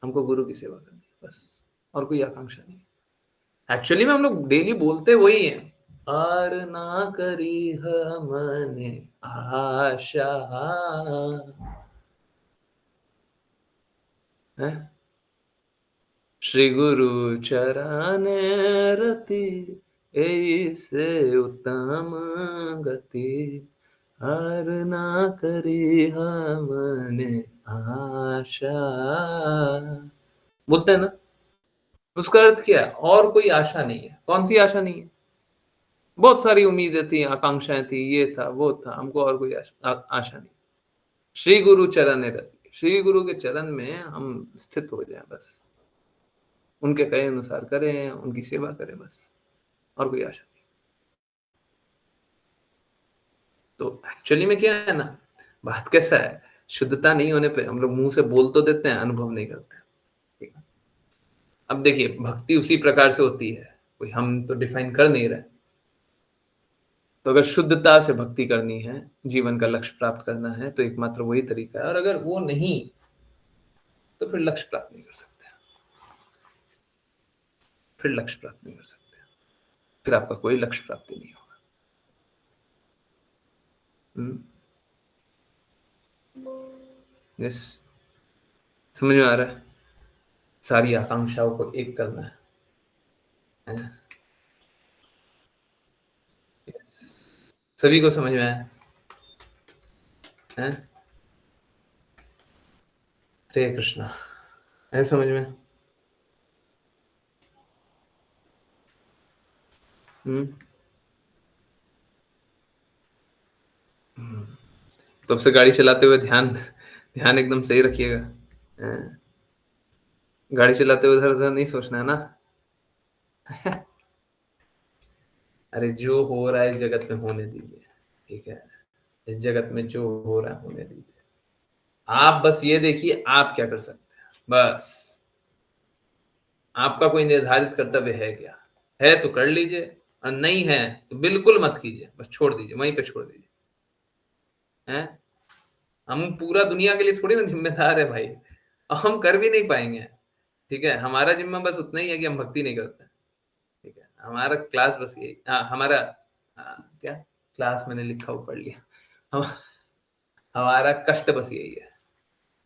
हमको गुरु की सेवा करनी है, बस, और कोई आकांक्षा नहीं। एक्चुअली में हम लोग डेली बोलते वही है, और ना करी हमने आशा है, श्री गुरु चरण रति ऐसे उत्तम गति, हर ना करी हमने आशा। बोलते हैं ना, उसका अर्थ क्या है? और कोई आशा नहीं है। कौन सी आशा नहीं है? बहुत सारी उम्मीदें थी, आकांक्षाएं थी, ये था वो था, हमको और कोई आशा नहीं। श्री गुरु चरण रति, श्री गुरु के चरण में हम स्थित हो जाए, बस उनके कहे अनुसार करें, उनकी सेवा करें, बस, और कोई आशा नहीं। तो एक्चुअली में क्या है ना, बात कैसा है, शुद्धता नहीं होने पे हम लोग मुंह से बोल तो देते हैं, अनुभव नहीं करते। ठीक है, अब देखिए भक्ति उसी प्रकार से होती है, कोई हम तो डिफाइन कर नहीं रहे। तो अगर शुद्धता से भक्ति करनी है, जीवन का लक्ष्य प्राप्त करना है, तो एकमात्र वही तरीका है। और अगर वो नहीं तो फिर लक्ष्य प्राप्त नहीं कर सकते, फिर लक्ष्य प्राप्त नहीं कर सकते, फिर आपका कोई लक्ष्य प्राप्ति नहीं होगा। यस, समझ में आ रहा है? सारी आकांक्षाओं को एक करना है। सभी को समझ में आया है? हरे कृष्णा, है समझ में? तो अब से गाड़ी चलाते हुए ध्यान ध्यान एकदम सही रखिएगा। गाड़ी चलाते हुए उधर नहीं सोचना है ना। अरे जो हो रहा है इस जगत में होने दीजिए, ठीक है? इस जगत में जो हो रहा है होने दीजिए। आप बस ये देखिए आप क्या कर सकते हैं, बस। आपका कोई निर्धारित कर्तव्य है क्या? है तो कर लीजिए, और नहीं है तो बिल्कुल मत कीजिए, बस छोड़ दीजिए, वहीं पे छोड़ दीजिए। हैं? हम पूरा दुनिया के लिए थोड़ी ना जिम्मेदार है भाई, और हम कर भी नहीं पाएंगे। ठीक है, हमारा जिम्मा बस उतना ही है कि हम भक्ति नहीं करते। ठीक है, हमारा क्लास बस यही, हमारा क्या क्लास मैंने लिखा हो पढ़ लिया, हमारा कष्ट बस यही है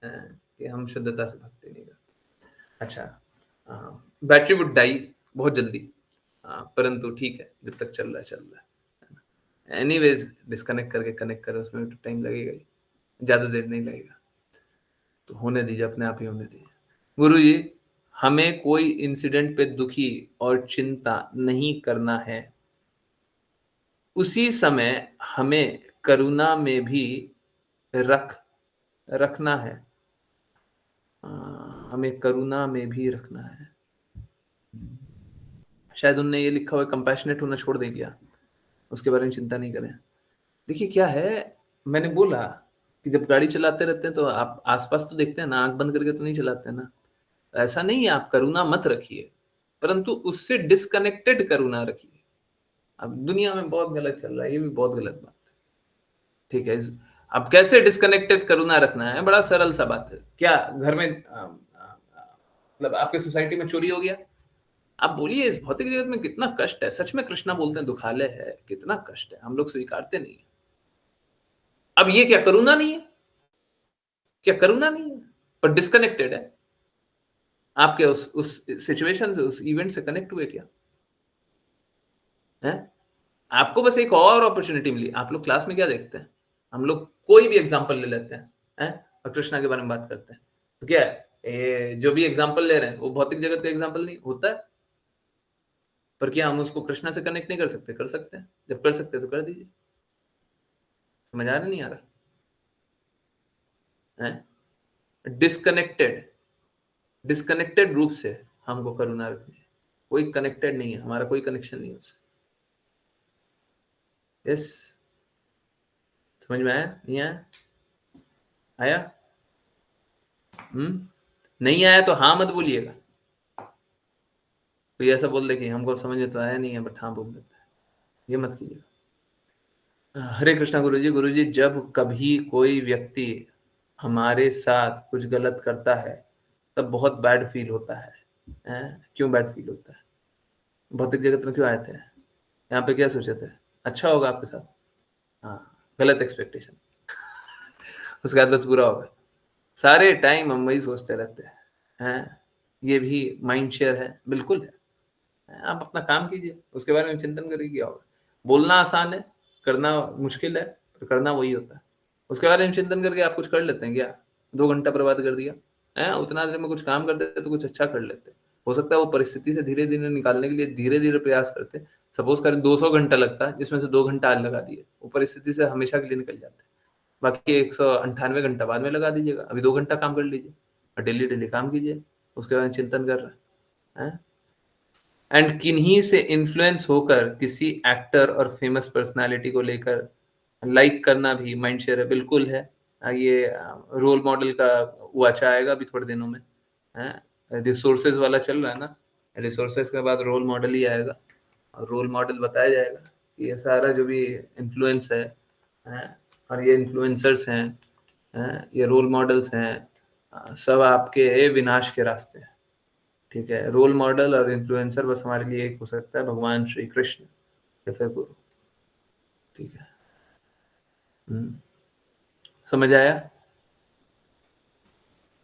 कि हम शुद्धता से भक्ति नहीं करते। अच्छा, बैटरी वुड डाई बहुत जल्दी, परंतु ठीक है, जब तक चल रहा है चल रहा है। एनीवेज डिस्कनेक्ट करके कनेक्ट करो, उसमें तो टाइम लगेगा ही, ज्यादा देर नहीं लगेगा। तो होने दीजिए, अपने आप ही होने दीजिए। गुरु जी, हमें कोई इंसिडेंट पे दुखी और चिंता नहीं करना है, उसी समय हमें करुणा में भी रखना है। हमें करुणा में भी रखना है। शायद उनने ये लिखा हुआ कंपैशनेट होना छोड़ दे क्या, उसके बारे में चिंता नहीं करें। देखिए क्या है, मैंने बोला कि जब गाड़ी चलाते रहते हैं तो आप आसपास तो देखते हैं ना, आंख बंद करके तो नहीं चलाते हैं ना। ऐसा नहीं है आप करुणा मत रखिए, परंतु उससे डिस्कनेक्टेड करुणा रखिए। अब दुनिया में बहुत गलत चल रहा है, ये भी बहुत गलत बात है। ठीक है, अब कैसे डिस्कनेक्टेड करुणा रखना है, बड़ा सरल सा बात है। क्या घर में मतलब आपके सोसाइटी में चोरी हो गया, आप बोलिए इस भौतिक जगत में कितना कष्ट है, सच में कृष्णा बोलते हैं दुखालय है, कितना कष्ट है, हम लोग स्वीकारते नहीं है। अब ये क्या करुणा नहीं है? क्या करुणा नहीं है? पर डिस्कनेक्टेड है, आपके उस सिचुएशन से, उस इवेंट से कनेक्ट हुए क्या है? आपको बस एक और अपॉर्चुनिटी मिली। आप लोग क्लास में क्या देखते हैं, हम लोग कोई भी एग्जांपल ले लेते हैं और कृष्णा के बारे में बात करते हैं, तो क्या है जो भी एग्जांपल ले रहे हैं वो भौतिक जगत का एग्जांपल नहीं होता है, पर क्या हम उसको कृष्णा से कनेक्ट नहीं कर सकते? कर सकते हैं, जब कर सकते हैं तो कर दीजिए। समझ आ रहा नहीं आ रहा है? डिस्कनेक्टेड रूप से हमको करुणा रखनी है। कोई कनेक्टेड नहीं है, हमारा कोई कनेक्शन नहीं है उससे। यस, समझ में आया? नहीं आया? आया? नहीं आया तो हाँ मत बोलिएगा। कोई ऐसा बोल दे कि हमको समझ में तो आया नहीं है बट हाँ बोल देता है, ये मत कीजिएगा। हरे कृष्णा गुरु जी, जब कभी कोई व्यक्ति हमारे साथ कुछ गलत करता है तब बहुत बैड फील होता है। क्यों बैड फील होता है? भौतिक जगत में क्यों आए थे? यहाँ पे क्या सोचे थे अच्छा होगा आपके साथ? हाँ, गलत एक्सपेक्टेशन। उसके बाद बस बुरा होगा। सारे टाइम हम वही सोचते रहते हैं। ये भी माइंड शेयर है, बिल्कुल है। आप अपना काम कीजिए, उसके बारे में चिंतन करिए क्या होगा। बोलना आसान है, करना मुश्किल है, तो करना वही होता है। उसके बारे में चिंतन करके आप कुछ कर लेते हैं क्या? 2 घंटा बर्बाद कर दिया है, उतना देर में कुछ काम करते तो कुछ अच्छा कर लेते। हो सकता है वो परिस्थिति से धीरे धीरे निकालने के लिए धीरे धीरे प्रयास करते। सपोज करें 200 घंटा लगता है, जिसमें से 2 घंटा आज लगा दिए, वो परिस्थिति से हमेशा के लिए निकल जाते हैं। बाकी 198 घंटा बाद में लगा दीजिएगा। अभी 2 घंटा काम कर लीजिए और डेली डेली काम कीजिए, उसके बाद चिंतन कर रहे हैं। एंड किन्हीं से इन्फ्लुएंस होकर किसी एक्टर और फेमस पर्सनालिटी को लेकर लाइक करना भी माइंड शेयर है, बिल्कुल है। ये रोल मॉडल का वो अच्छा आएगा अभी थोड़े दिनों में, रिसोर्सेज वाला चल रहा है ना, रिसोर्सेज के बाद रोल मॉडल ही आएगा और रोल मॉडल बताया जाएगा कि ये सारा जो भी इन्फ्लुएंस है और ये इन्फ्लुएंसर्स हैं, ये रोल मॉडल्स हैं, सब आपके विनाश के रास्ते हैं। ठीक है, रोल मॉडल और इन्फ्लुएंसर बस हमारे लिए एक हो सकता है भगवान श्री कृष्ण या फिर गुरु। ठीक है, समझ आया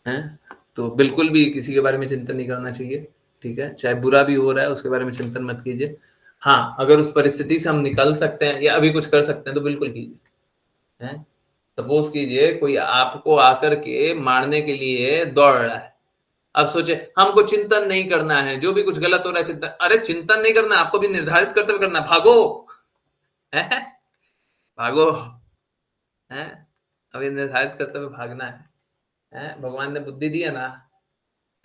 है? तो बिल्कुल भी किसी के बारे में चिंतन नहीं करना चाहिए। ठीक है, चाहे बुरा भी हो रहा है उसके बारे में चिंतन मत कीजिए। हाँ, अगर उस परिस्थिति से हम निकल सकते हैं या अभी कुछ कर सकते हैं तो बिल्कुल कीजिए। हैं, सपोज कीजिए कोई आपको आकर के मारने के लिए दौड़ रहा है, अब सोचे हमको चिंतन नहीं करना है, जो भी कुछ गलत हो रहा है चिंतन, अरे चिंतन नहीं करना, आपको भी निर्धारित करते हुए करना, भागो है, भागो है, अभी निर्धारित करते हुए भागना है, भगवान ने बुद्धि दी है ना,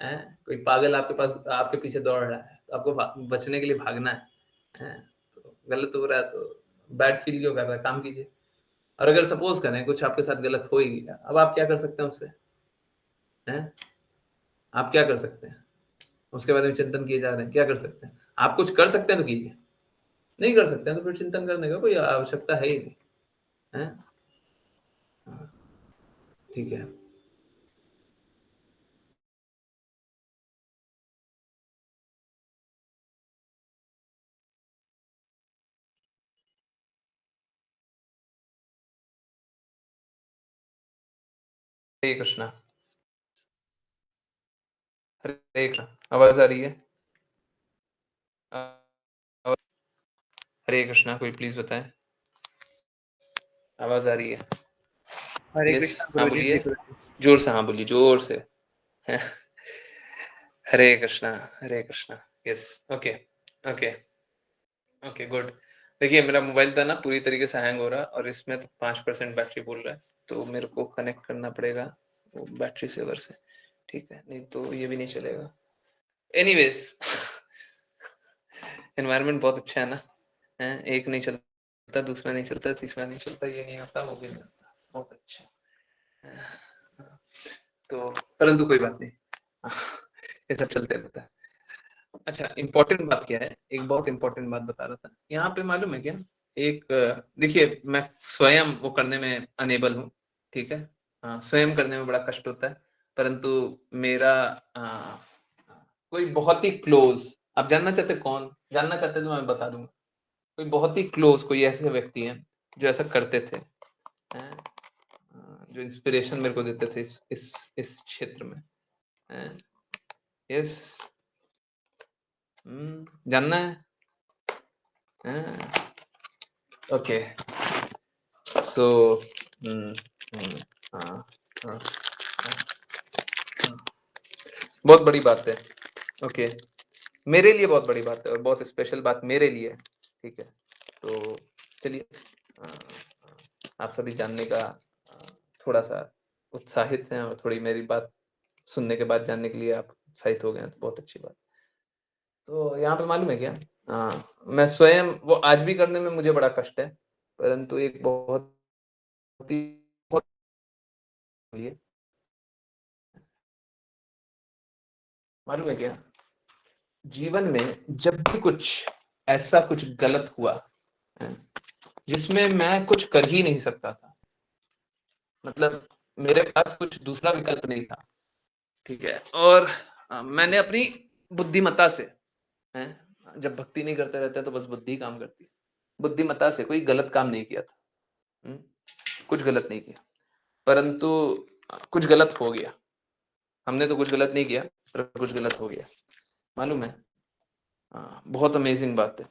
है, कोई पागल आपके पास आपके पीछे दौड़ रहा है तो आपको बचने के लिए भागना है, तो गलत हो रहा है तो बैड फील क्यों कर रहा है, काम कीजिए। और अगर सपोज करें कुछ आपके साथ गलत हो ही गया, अब आप क्या कर सकते हैं उससे, हैं, आप क्या कर सकते हैं, उसके बारे में चिंतन किए जा रहे हैं, क्या कर सकते हैं, आप कुछ कर सकते हैं तो कीजिए, नहीं कर सकते हैं तो फिर चिंतन करने का कोई आवश्यकता है ही नहीं है। ठीक है, हरे कृष्णा, हरे कृष्णा, आवाज आ रही है? हरे कृष्णा, कोई प्लीज बताएं, आवाज आ रही है? हरे यस, कृष्णा हाँ गुरुजी। बोलिए, जोर से, हाँ बोलिए जोर से। Hare Krishna, Hare Krishna, yes, okay okay okay, good. देखिए मेरा मोबाइल था ना पूरी तरीके से हैंग हो रहा है और इसमें तो 5% बैटरी बोल रहा है, तो मेरे को कनेक्ट करना पड़ेगा वो बैटरी सेवर से। ठीक है, नहीं तो ये भी नहीं चलेगा। एनीवेज एनवायरनमेंट बहुत अच्छा है ना, एक नहीं चलता, दूसरा नहीं चलता, तीसरा नहीं चलता, ये नहीं होता, वो भी नहीं होता, बहुत अच्छा। तो परंतु कोई बात नहीं, ये सब चलते रहता है। अच्छा, इम्पोर्टेंट बात क्या है, एक बहुत इम्पोर्टेंट बात बता रहा था यहाँ पे, मालूम है क्या, एक देखिए मैं स्वयं वो करने में अनेबल हूँ। ठीक है, स्वयं करने में बड़ा कष्ट होता है, परंतु मेरा कोई बहुत ही क्लोज, आप जानना चाहते कौन, जानना चाहते तो मैं बता दूंगा, कोई बहुत ही क्लोज कोई ऐसे व्यक्ति हैं जो ऐसा करते थे, जो इंस्पिरेशन मेरे को देते थे इस क्षेत्र में। यस, जानना है? ओके, सो बहुत बड़ी बात है। ओके, मेरे लिए बहुत बड़ी बात है और बहुत स्पेशल बात मेरे लिए है। ठीक है, तो चलिए, आप सभी जानने का थोड़ा सा उत्साहित हैं और थोड़ी मेरी बात सुनने के बाद जानने के लिए आप उत्साहित हो गए हैं, तो बहुत अच्छी बात। तो यहाँ पे मालूम है क्या, मैं स्वयं वो आज भी करने में मुझे बड़ा कष्ट है, परंतु एक बहुत मालूम है क्या, जीवन में जब भी कुछ ऐसा कुछ गलत हुआ जिसमें मैं कुछ कर ही नहीं सकता था, मतलब मेरे पास कुछ दूसरा विकल्प नहीं था। ठीक है, और मैंने अपनी बुद्धिमत्ता से, जब भक्ति नहीं करते रहते तो बस बुद्धि काम करती है, बुद्धिमत्ता से कोई गलत काम नहीं किया था, कुछ गलत नहीं किया, परंतु कुछ गलत हो गया। हमने तो कुछ गलत नहीं किया पर कुछ गलत हो गया, मालूम है? बहुत अमेजिंग बात है,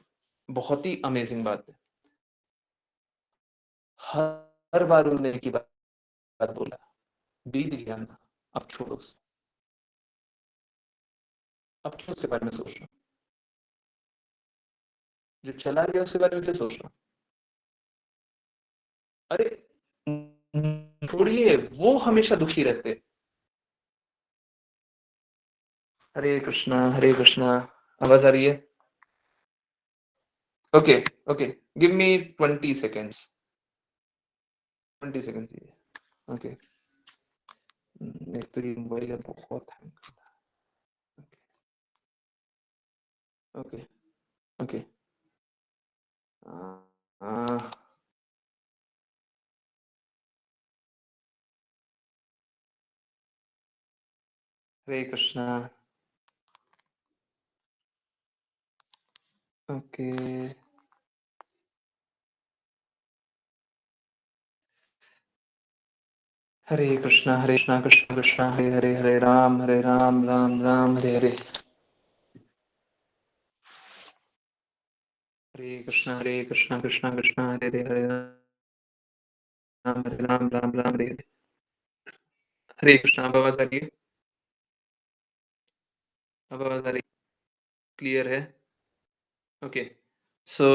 बहुत ही अमेजिंग बात है। हर बार उन्होंने एक ही बात बोला, बीत गया ना, अब छोड़ो, अब क्यों उसके बारे में सोच रहा हूँ, जो चला गया उसके बारे में क्यों सोच रहा हूँ, अरे छोड़िए, वो हमेशा दुखी रहते। हरे कृष्णा, हरे कृष्णा, आवाज आ रही है? Okay okay, give me 20 seconds, 20 seconds दीजिए। ओके, एक तो ये मोबाइल है बहुत हैंग करता है। Okay okay okay. Hare Krishna. Okay, Hare Krishna Krishna Krishna Hare Hare, Hare Ram Ram Ram Hare Hare. Hare Krishna Krishna Krishna Hare Hare, Hare Ram Ram Hare Hare. Hare Krishna. अब आवाज आ रही है? अब आवाज आ रही? क्लियर है? ओके। सो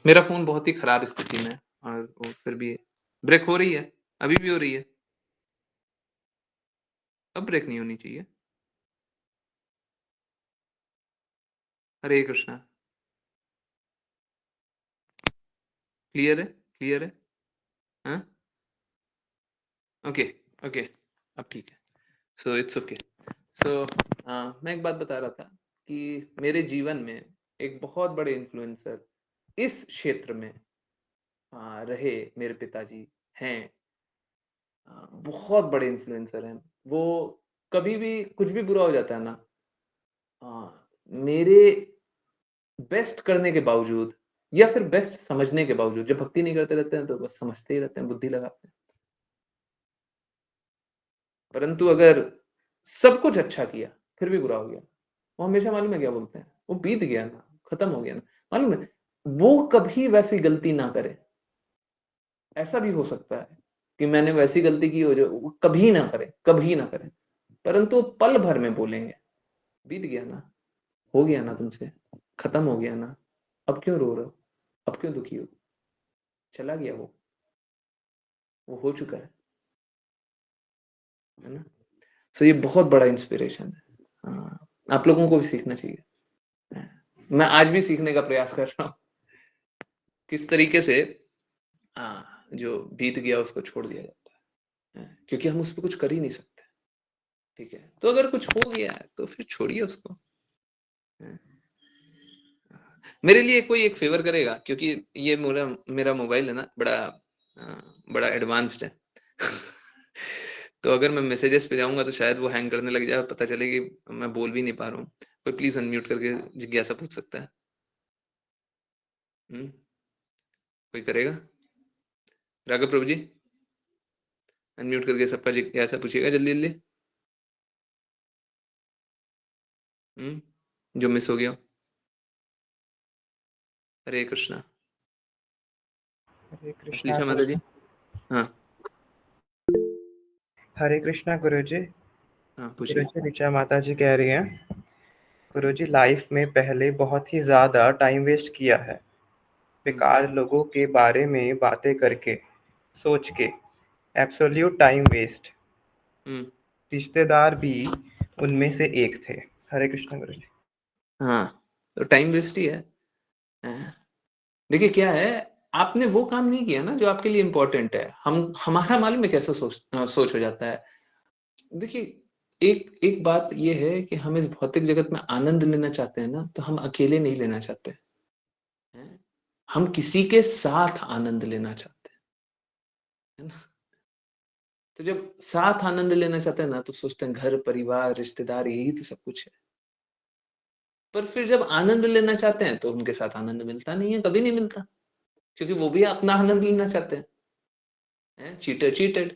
मेरा फोन बहुत ही खराब स्थिति में है और वो फिर भी ब्रेक हो रही है, अभी भी हो रही है। अब ब्रेक नहीं होनी चाहिए। हरे कृष्णा। क्लियर है? क्लियर है? हाँ, ओके ओके, अब ठीक है। So it's okay. सो मैं एक बात बता रहा था कि मेरे जीवन में एक बहुत बड़े इन्फ्लुएंसर इस क्षेत्र में रहे मेरे पिताजी हैं। बहुत बड़े इन्फ्लुएंसर हैं वो। कभी भी कुछ भी बुरा हो जाता है ना, मेरे बेस्ट करने के बावजूद या फिर बेस्ट समझने के बावजूद, जब भक्ति नहीं करते रहते हैं तो बस समझते ही रहते हैं, बुद्धि लगाते हैं। परंतु अगर सब कुछ अच्छा किया फिर भी बुरा हो गया, वो हमेशा मालूम है क्या बोलते हैं, वो बीत गया ना, खत्म हो गया ना। मालूम है, वो कभी वैसी गलती ना करे। ऐसा भी हो सकता है कि मैंने वैसी गलती की हो जो वो कभी ना करे, कभी ना करे, परंतु पल भर में बोलेंगे बीत गया ना, हो गया ना तुमसे, खत्म हो गया ना, अब क्यों रो रहे हो, अब क्यों दुखी हो, चला गया वो हो चुका है ना। सो ये बहुत बड़ा इंस्पिरेशन है। आप लोगों को भी सीखना चाहिए। मैं आज भी सीखने का प्रयास कर रहा हूँ किस तरीके से जो बीत गया उसको छोड़ दिया जाता है, क्योंकि हम उस पर कुछ कर ही नहीं सकते। ठीक है, तो अगर कुछ हो गया है तो फिर छोड़िए उसको। मेरे लिए कोई एक फेवर करेगा, क्योंकि ये मेरा मोबाइल है ना, बड़ा एडवांस्ड है। तो अगर मैं मैसेजेस पे जाऊंगा तो शायद वो हैंग करने लग जाए, पता चले कि मैं बोल भी नहीं पा रहा हूँ। कोई प्लीज अनम्यूट करके जिज्ञासा पूछ सकता है? कोई करेगा? राघव प्रभु जी अनम्यूट करके सबका जिज्ञासा पूछिएगा जल्दी जल्दी। जो मिस हो गया। हरे कृष्णा। हरे कृष्णा अश्लीषा माता जी। हाँ हरे कृष्णा गुरुजी। हाँ, पूछिए। गुरुजी ऋचा माता जी कह रही हैं, गुरुजी लाइफ में पहले बहुत ही ज़्यादा टाइम वेस्ट किया है, बेकार लोगों के बारे में बातें करके, सोच के, एब्सोल्यूट टाइम वेस्ट। रिश्तेदार भी उनमें से एक थे। हरे कृष्णा गुरुजी। हाँ, तो टाइम वेस्ट ही है। देखिए क्या है, आपने वो काम नहीं किया ना जो आपके लिए इम्पोर्टेंट है। हमारा मालूम है कैसा सोच हो जाता है। देखिए, एक एक बात ये है कि हम इस भौतिक जगत में आनंद लेना चाहते हैं ना, तो हम अकेले नहीं लेना चाहते हैं, हम किसी के साथ आनंद लेना चाहते हैं, है ना। तो जब साथ आनंद लेना चाहते हैं ना, तो सोचते हैं घर परिवार रिश्तेदार यही तो सब कुछ है। पर फिर जब आनंद लेना चाहते हैं तो उनके साथ आनंद मिलता नहीं है, कभी नहीं मिलता, क्योंकि वो भी अपना आनंद लेना चाहते हैं। Cheater cheated.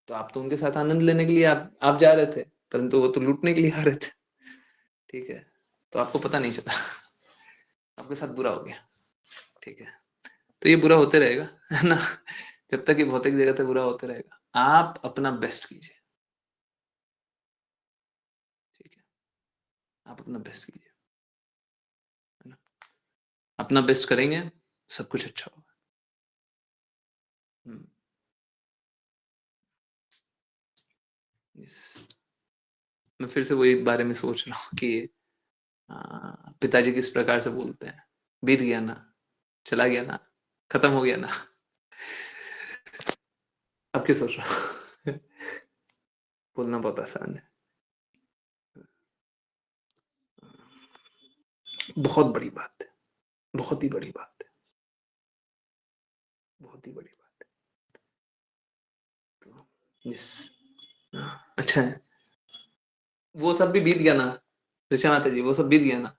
तो आप तो उनके साथ आनंद लेने के लिए आप जा रहे थे, परंतु वो तो लूटने के लिए आ रहे थे। ठीक है, तो आपको पता नहीं चला, आपके साथ बुरा हो गया। ठीक है, तो ये बुरा होते रहेगा, है ना। जब तक ये भौतिक जगत है बुरा होते रहेगा। आप अपना बेस्ट कीजिए। ठीक है, आप अपना बेस्ट कीजिए, है ना। अपना बेस्ट करेंगे सब कुछ अच्छा होगा। मैं फिर से वही बारे में सोच रहा हूँ कि पिताजी किस प्रकार से बोलते हैं, बीत गया ना, चला गया ना, खत्म हो गया ना। अब क्या सोच रहा हूँ? बोलना बहुत आसान है, बहुत बड़ी बात है, बहुत ही बड़ी बात है, बहुत ही बड़ी बात है। तो यस, अच्छा है, वो सब भी बीत गया ना ऋषा माता जी, वो सब बीत गया ना,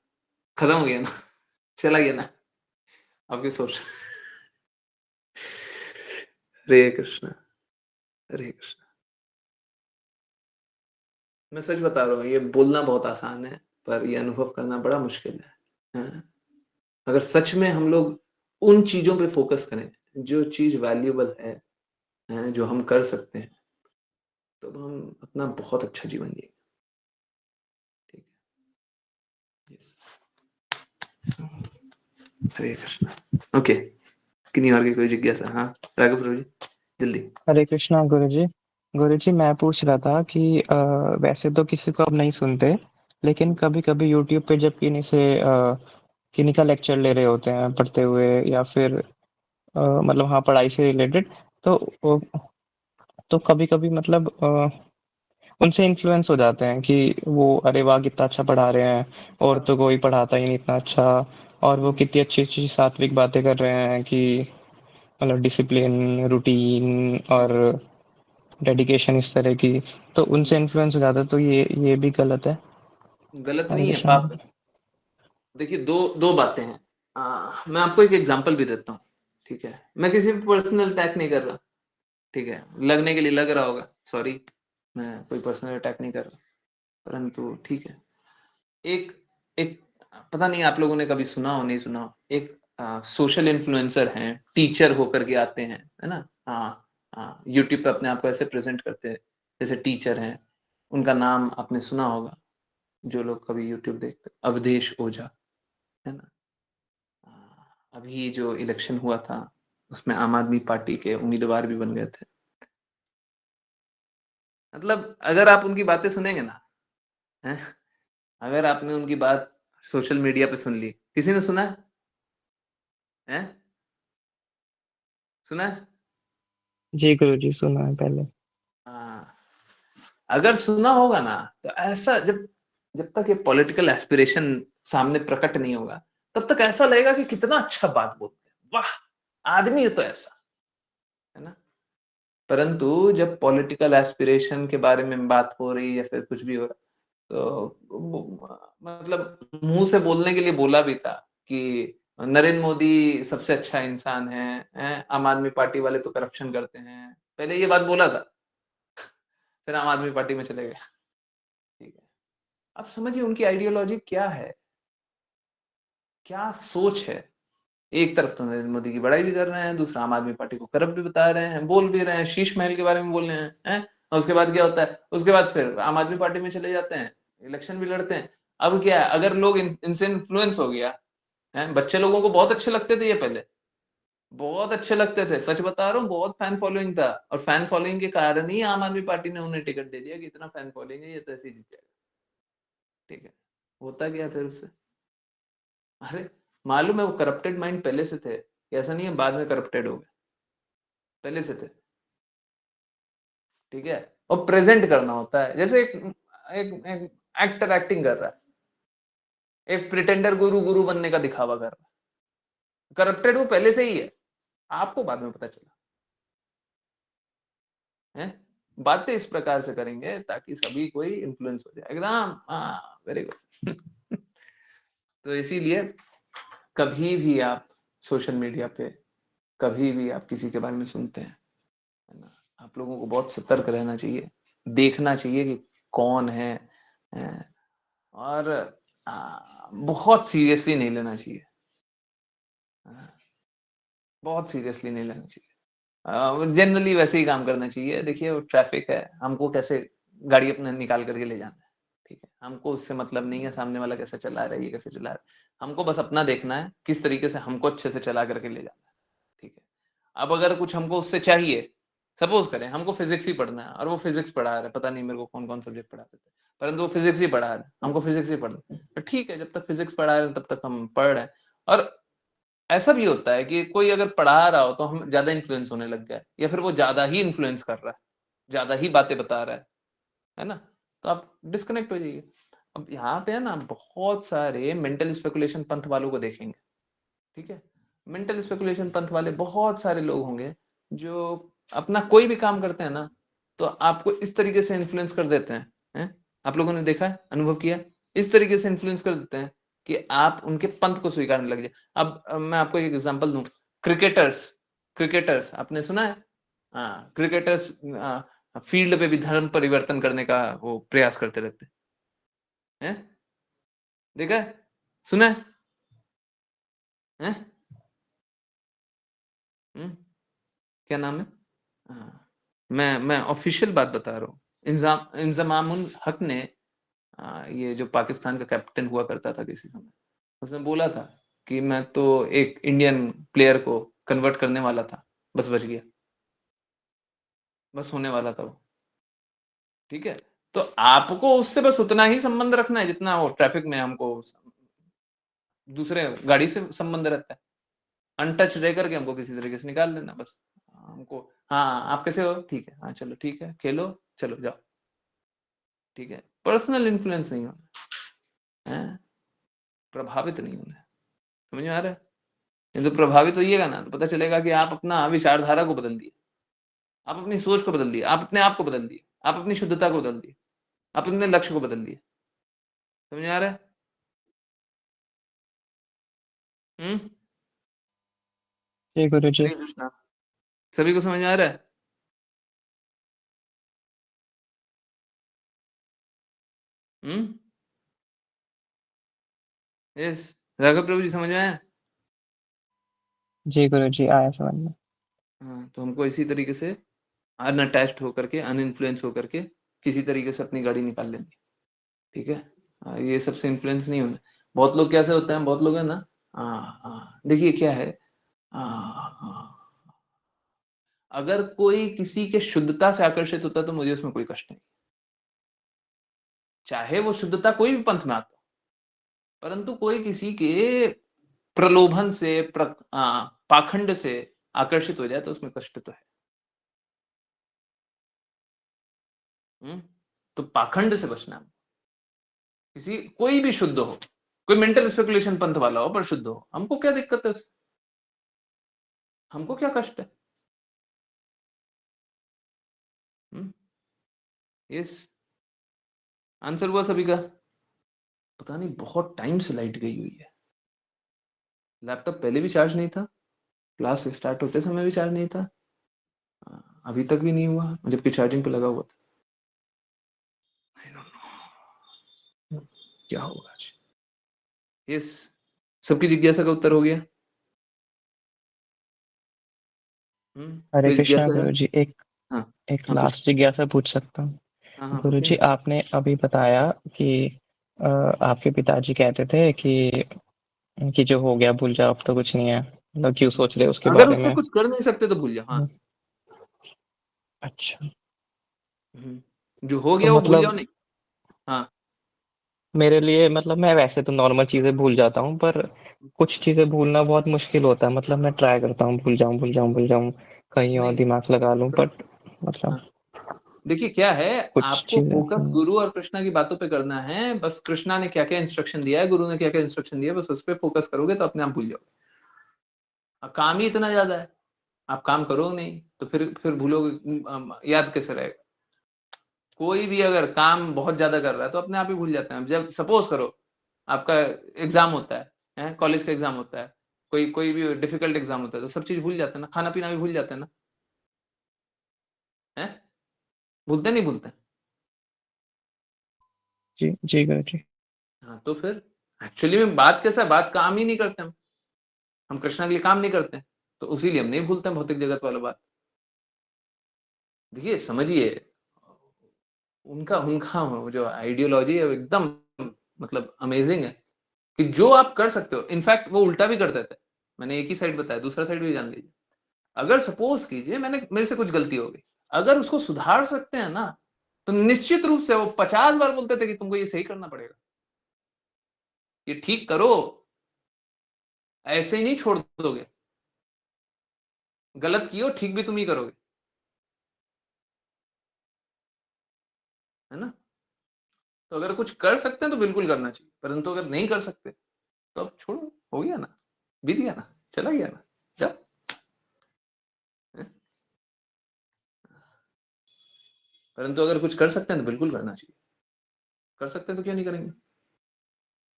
खत्म हो गया ना, चला गया ना, अब क्या सोच हरे कृष्ण, हरे कृष्ण। मैं सच बता रहा हूँ, ये बोलना बहुत आसान है पर ये अनुभव करना बड़ा मुश्किल है। हाँ? अगर सच में हम लोग उन चीजों पे फोकस करें जो चीज वैल्यूएबल है, जो हम कर सकते हैं, तो हम अपना बहुत अच्छा जीवन जिएंगे। ठीक है, yes. हरे कृष्ण। ओके, किन्हीं और की कोई जिज्ञासा? हाँ राघव प्रभु जी, जल्दी। हरे कृष्णा गुरुजी। गुरुजी मैं पूछ रहा था कि वैसे तो किसी को अब नहीं सुनते, लेकिन कभी-कभी यूट्यूब पे जब किन्हीं का लेक्चर ले रहे होते हैं पढ़ते हुए या फिर मतलब हाँ पढ़ाई से रिलेटेड, तो कभी-कभी मतलब उनसे इन्फ्लुएंस हो जाते हैं कि वो अरे वाह कितना अच्छा पढ़ा रहे हैं, और तो कोई पढ़ाता ही नहीं इतना अच्छा, और वो कितनी अच्छी-अच्छी सात्विक बातें कर रहे हैं कि मतलब डिसिप्लिन, रूटीन और डेडिकेशन इस तरह की, तो उनसे इन्फ्लुएंस हो जाता है, तो ये भी गलत है? गलत हरे नहीं है कृष्णा। पाप। देखिए दो दो बातें हैं। मैं आपको एक एग्जांपल भी देता हूँ, ठीक है? मैं किसी पे पर्सनल अटैक नहीं कर रहा, ठीक है? लगने के लिए लग रहा होगा, सॉरी, मैं कोई पर्सनल अटैक नहीं कर रहा, परंतु ठीक है, एक एक पता नहीं आप लोगों ने कभी सुना हो नहीं सुना हो, एक सोशल इन्फ्लुएंसर हैं, टीचर होकर के आते हैं, है ना? हाँ, यूट्यूब पे अपने आप को ऐसे प्रेजेंट करते हैं जैसे टीचर हैं। उनका नाम आपने सुना होगा, जो लोग कभी यूट्यूब देखते, अवधेश ओझा, है ना? अभी जो इलेक्शन हुआ था उसमें आम आदमी पार्टी के उम्मीदवार भी बन गए थे। मतलब अगर आप उनकी बातें सुनेंगे ना, हैं? अगर आपने उनकी बात सोशल मीडिया पे सुन ली, किसी ने सुना है? हैं? सुना है? जी गुरुजी सुना है पहले। हाँ, अगर सुना होगा ना, तो ऐसा जब जब तक ये पॉलिटिकल एस्पिरेशन सामने प्रकट नहीं होगा, तब तक ऐसा लगेगा कि कितना अच्छा बात बोलते हैं, वाह आदमी है तो ऐसा, है ना? परंतु जब पॉलिटिकल एस्पिरेशन के बारे में बात हो रही या फिर कुछ भी हो रहा, तो मतलब मुंह से बोलने के लिए बोला भी था कि नरेंद्र मोदी सबसे अच्छा इंसान है, आम आदमी पार्टी वाले तो करप्शन करते हैं, पहले ये बात बोला था, फिर आम आदमी पार्टी में चले गए। ठीक है, अब समझिए उनकी आइडियोलॉजी क्या है, क्या सोच है। एक तरफ तो नरेंद्र मोदी की बड़ाई भी कर रहे हैं, दूसरा आम आदमी पार्टी को करप्ट भी बता रहे हैं, बोल भी रहे हैं, शीश महल के बारे में बोल रहे हैं? और उसके बाद क्या होता है? उसके बाद फिर आम आदमी पार्टी में चले जाते हैं, इलेक्शन भी लड़ते हैं। अब क्या है, अगर लोग इनसे इन्फ्लुएंस हो गया है, बच्चे लोगों को बहुत अच्छे लगते थे ये पहले, बहुत अच्छे लगते थे, सच बता रहा हूँ, बहुत फैन फॉलोइंग था, और फैन फॉलोइंग के कारण ही आम आदमी पार्टी ने उन्हें टिकट दे दिया कि इतना फैन फॉलोइंग है, ये तो ऐसे ही जीत जाएगा। ठीक है, होता क्या फिर उससे? अरे मालूम है वो करप्टेड माइंड पहले से थे, ऐसा नहीं है बाद में करप्टेड हो गए, पहले से थे। ठीक है, और प्रेजेंट करना होता है, जैसे एक एक्टर एक्टिंग कर रहा है, एक प्रिटेंडर गुरु गुरु बनने का दिखावा कर रहा है, करप्टेड वो पहले से ही है, आपको बाद में पता चला है। बातें इस प्रकार से करेंगे ताकि सभी कोई इन्फ्लुएंस हो जाए एकदम। हाँ वेरी गुड। तो इसीलिए कभी भी आप सोशल मीडिया पे, कभी भी आप किसी के बारे में सुनते हैं, है ना, आप लोगों को बहुत सतर्क रहना चाहिए, देखना चाहिए कि कौन है, और बहुत सीरियसली नहीं लेना चाहिए, बहुत सीरियसली नहीं लेना चाहिए। जनरली वैसे ही काम करना चाहिए। देखिए वो ट्रैफिक है, हमको कैसे गाड़ी अपने निकाल करके ले जाना है, ठीक है, हमको उससे मतलब नहीं है सामने वाला कैसे चला रहा है, ये कैसे चला रहा है, हमको बस अपना देखना है किस तरीके से हमको अच्छे से चला करके ले जाना है। ठीक है, अब अगर कुछ हमको उससे चाहिए, सपोज करें हमको फिजिक्स ही पढ़ना है और वो फिजिक्स पढ़ा रहा है, पता नहीं मेरे को कौन कौन सब्जेक्ट पढ़ाते थे, परंतु वो फिजिक्स ही पढ़ा रहा है, हमको फिजिक्स ही पढ़ना है, तो ठीक है, जब तक फिजिक्स पढ़ा रहे हैं तब तक हम पढ़ रहे हैं। और ऐसा भी होता है कि कोई अगर पढ़ा रहा हो तो हम ज्यादा इन्फ्लुएंस होने लग गए, या फिर वो ज्यादा ही इन्फ्लुएंस कर रहा है, ज्यादा ही बातें बता रहा है ना, तो आप डिस्कनेक्ट हो जाइए। अब यहाँ पे है ना बहुत सारे मेंटल स्पेकुलेशन पंथ वालों को देखेंगे, ठीक है। मेंटल स्पेकुलेशन पंथ वाले बहुत सारे लोग होंगे जो अपना कोई भी काम करते हैं ना तो आपको इस तरीके से इन्फ्लुएंस कर देते हैं? आप लोगों ने देखा है, अनुभव किया, इस तरीके से इन्फ्लुएंस कर देते हैं कि आप उनके पंथ को स्वीकारने लग जाए। अब मैं आपको एक एग्जांपल दूं, क्रिकेटर्स आपने सुना है? हाँ, क्रिकेटर्स फील्ड पे भी धर्म परिवर्तन करने का वो प्रयास करते रहते हैं। देखा है, सुना है? क्या नाम है? हाँ, मैं ऑफिशियल बात बता रहा हूँ। इंजमामुल हक ने ये जो पाकिस्तान का कैप्टन हुआ करता था किसी समय, उसने बोला था कि मैं तो एक इंडियन प्लेयर को कन्वर्ट करने वाला था, बस बच गया, बस होने वाला था वो, ठीक है। तो आपको उससे बस उतना ही संबंध रखना है जितना वो ट्रैफिक में हमको दूसरे गाड़ी से संबंध रहता है। अनटच रह करके हमको किसी तरीके से निकाल लेना बस। हमको, हाँ आप कैसे हो, ठीक है, हाँ चलो ठीक है, खेलो, चलो जाओ, ठीक है। पर्सनल इन्फ्लुएंस नहीं होना है, प्रभावित नहीं होना है, समझ में आ रहा है? ये तो प्रभावित होइएगा ना तो पता चलेगा कि आप अपना विचारधारा को बदल दिए, आप अपनी सोच को बदल दिए, आप अपने आप को बदल दिए, आप अपनी शुद्धता को बदल दिए, आप अपने लक्ष्य को बदल दिए। समझ में आ रहा है? जी गुरु जी। हरे कृष्णा। सभी को समझ में आ रहा है? यस, राघव प्रभु जी समझ में आया? जी गुरु जी, आया समझ में। हाँ, तो हमको इसी तरीके से अनअटैच्ड होकर के, अनइन्फ्लुएंस होकर के किसी तरीके से अपनी गाड़ी निकाल लेनी, ठीक है। ये सबसे इन्फ्लुएंस नहीं होना। बहुत लोग कैसे होते हैं, बहुत लोग है ना, देखिए क्या है, अगर कोई किसी के शुद्धता से आकर्षित होता तो मुझे उसमें कोई कष्ट नहीं, चाहे वो शुद्धता कोई भी पंथ में आता, परंतु कोई किसी के प्रलोभन से पाखंड से आकर्षित हो जाए तो उसमें कष्ट तो है। तो पाखंड से बचना, किसी कोई भी शुद्ध हो, कोई मेंटल स्पेकुलेशन पंथ वाला हो पर शुद्ध हो, हमको क्या दिक्कत है उससे, हमको क्या कष्ट है? यस, आंसर हुआ सभी का? पता नहीं बहुत टाइम से लाइट गई हुई है, लैपटॉप पहले भी चार्ज नहीं था, क्लास स्टार्ट होते समय भी चार्ज नहीं था, अभी तक भी नहीं हुआ जबकि चार्जिंग पे लगा हुआ था। आई डोंट नो क्या होगा आज। यस, सबकी जिज्ञासा का उत्तर हो गया? हरे कोई कृष्णा जिज्ञासा है? गुरु जी, एक हाँ एक हाँ, लास्ट जिज्ञासा पूछ सकता हूँ? हाँ गुरु पूछिए जी, ना। आपने अभी बताया कि आपके पिताजी कहते थे कि जो हो गया भूल जाओ, अब तो कुछ नहीं है, मतलब क्यों सोच रहे उसके अगर बारे उसमें में। कुछ कर नहीं सकते तो भूल जाओ। हाँ, अच्छा, जो हो तो गया वो भूल जाओ, मतलब नहीं। हाँ, मेरे लिए, मतलब मैं वैसे तो नॉर्मल चीजें भूल जाता हूँ, पर कुछ चीजें भूलना बहुत मुश्किल होता है। मतलब मैं ट्राई करता हूँ भूल जाऊं भूल जाऊं भूल जाऊं, कहीं और नहीं, दिमाग लगा लूं, बट मतलब हाँ, देखिए क्या है, कुछ आपको चीजें फोकस गुरु और कृष्णा की बातों पे करना है। बस कृष्णा ने क्या क्या इंस्ट्रक्शन दिया है, गुरु ने क्या क्या इंस्ट्रक्शन दिया है, बस उस पर फोकस करोगे तो अपने आप भूल जाओगे। अब काम ही इतना ज्यादा है, आप काम करो नहीं तो फिर भूलोगे, याद कैसे रहेगा? कोई भी अगर काम बहुत ज्यादा कर रहा है तो अपने आप ही भूल जाते हैं। जब सपोज करो आपका एग्जाम होता है, कॉलेज का एग्जाम होता है, कोई कोई भी डिफिकल्ट एग्जाम होता है तो सब चीज भूल जाते हैं ना, खाना पीना भी भूल जाते हैं ना, है? भूलते नहीं भूलते? जी जी गुरु जी। हाँ, तो फिर एक्चुअली में बात कैसा है, बात काम ही नहीं करते हम कृष्णा के लिए काम नहीं करते, तो उसीलिए हम नहीं भूलते हैं भौतिक जगत वाला बात। देखिए समझिए, उनका उनका वो जो आइडियोलॉजी है वो एकदम मतलब अमेजिंग है कि जो आप कर सकते हो, इनफैक्ट वो उल्टा भी करते थे। मैंने एक ही साइड बताया, दूसरा साइड भी जान लीजिए। अगर सपोज कीजिए मेरे से कुछ गलती हो गई, अगर उसको सुधार सकते हैं ना तो निश्चित रूप से वो 50 बार बोलते थे कि तुमको ये सही करना पड़ेगा, ये ठीक करो, ऐसे ही नहीं छोड़ दोगे, गलत किए हो ठीक भी तुम ही करोगे, है ना। तो अगर कुछ कर सकते हैं तो बिल्कुल करना चाहिए, परंतु अगर नहीं कर सकते तो अब छोड़ो, हो गया ना, बीत गया ना, चला गया ना, जा। परंतु अगर कुछ कर सकते हैं तो बिल्कुल करना चाहिए, कर सकते हैं तो क्यों नहीं करेंगे,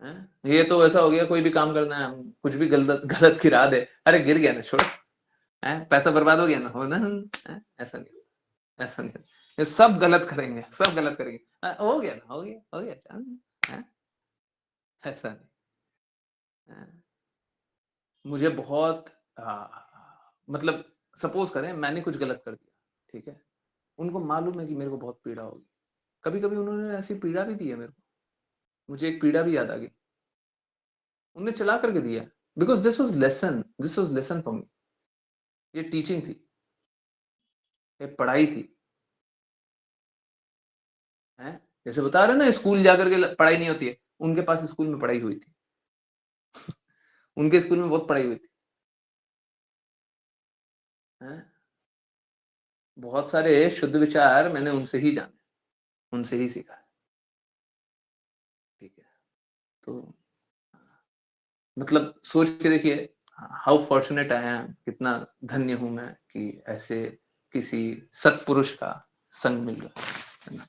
हैं? ये तो ऐसा हो गया, कोई भी काम करना है, कुछ भी गलत गलत गिरा दे, अरे गिर गया ना, छोड़ो, हैं? पैसा बर्बाद हो गया ना, हो ना, ऐसा नहीं, ऐसा नहीं, ये सब गलत करेंगे, सब गलत करेंगे, हो गया ना, हो गया, ऐसा नहीं। मुझे बहुत मतलब सपोज करें मैंने कुछ गलत कर दिया, ठीक है, उनको मालूम है कि मेरे को बहुत पीड़ा होगी, कभी कभी उन्होंने ऐसी पीड़ा भी दी है मेरे को, मुझे एक पीड़ा भी याद आ गई, उन्होंने चला करके दिया, because this was lesson for me, ये टीचिंग थी, ये पढ़ाई थी, है। जैसे बता रहे ना स्कूल जाकर के पढ़ाई नहीं होती है, उनके पास स्कूल में पढ़ाई हुई थी उनके स्कूल में बहुत पढ़ाई हुई थी, है? बहुत सारे शुद्ध विचार मैंने उनसे ही जाने, उनसे ही सीखा, ठीक है। तो मतलब सोच के देखिए, हाउ फॉर्चुनेट आई एम, कितना धन्य हूं मैं कि ऐसे किसी सत्पुरुष का संग मिल गया, है ना।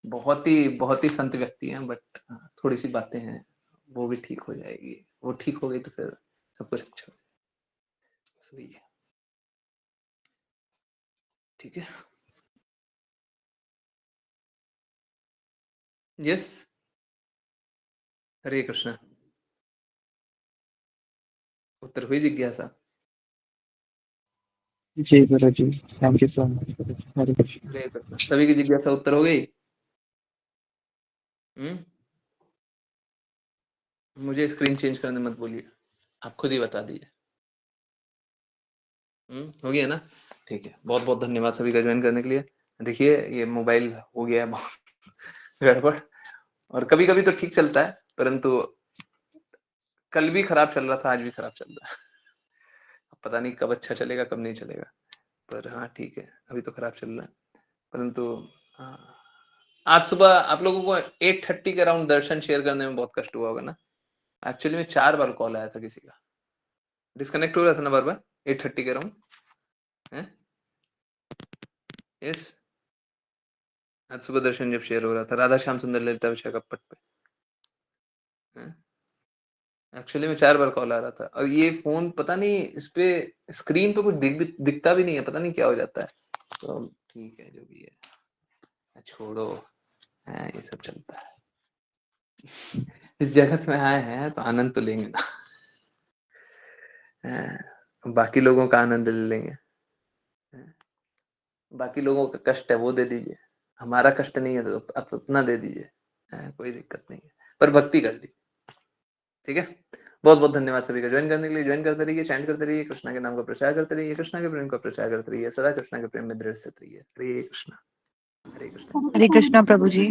बहुत ही संत व्यक्ति हैं, बट थोड़ी सी बातें हैं, वो भी ठीक हो जाएगी, वो ठीक हो गई तो फिर सब कुछ अच्छा हो जाएगा, सही है, ठीक है। यस, हरे कृष्णा, उत्तर हुई जिज्ञासा। जी गुरु जी, थैंक यू सो मच। हरे कृष्ण। हरे कृष्णा, सभी की जिज्ञासा उत्तर हो गई। मुझे स्क्रीन चेंज करने मत बोलिए, आप खुद ही बता दीजिए। हो गया ना, ठीक है। बहुत बहुत धन्यवाद सभी का ज्वाइन करने के लिए। देखिए ये मोबाइल हो गया है बहुत गड़बड़, और कभी कभी तो ठीक चलता है, परंतु कल भी खराब चल रहा था, आज भी खराब चल रहा है पता नहीं कब अच्छा चलेगा कब नहीं चलेगा, पर हाँ ठीक है, अभी तो खराब चल रहा है। परंतु आज सुबह आप लोगों को 8:30 के अराउंड दर्शन शेयर करने में बहुत कष्ट हुआ होगा ना। एक्चुअली में 4 बार कॉल आया था किसी का, डिस्कनेक्ट हो रहा था ना बार बार 8:30 के अराउंड, है। यस, आज सुबह दर्शन जब शेयर हो रहा था राधा श्याम सुंदर ललिता विशाखापट पे, एक्चुअली में 4 बार कॉल आ रहा था, और ये फोन पता नहीं इस पे स्क्रीन पे कुछ दिखता भी नहीं है, पता नहीं क्या हो जाता है। तो ठीक है, जो भी है छोड़ो, है ये सब चलता है इस जगत में आए हैं तो आनंद तो लेंगे ना बाकी लोगों का आनंद ले लेंगे, बाकी लोगों का कष्ट है वो दे दीजिए, हमारा कष्ट नहीं है तो आप अपना दे दीजिए, कोई दिक्कत नहीं है, पर भक्ति कर ली, ठीक है। बहुत बहुत धन्यवाद सभी का ज्वाइन करने के लिए। ज्वाइन करते रहिए, चैंट करते रहिए, कृष्णा के नाम का प्रचार करते रहिए, कृष्णा के प्रेम का प्रचार करते रहिए, सदा कृष्णा के प्रेम में दृढ़ स्थित रहिए। हरे कृष्णा, हरे कृष्णा, हरे कृष्णा प्रभु जी।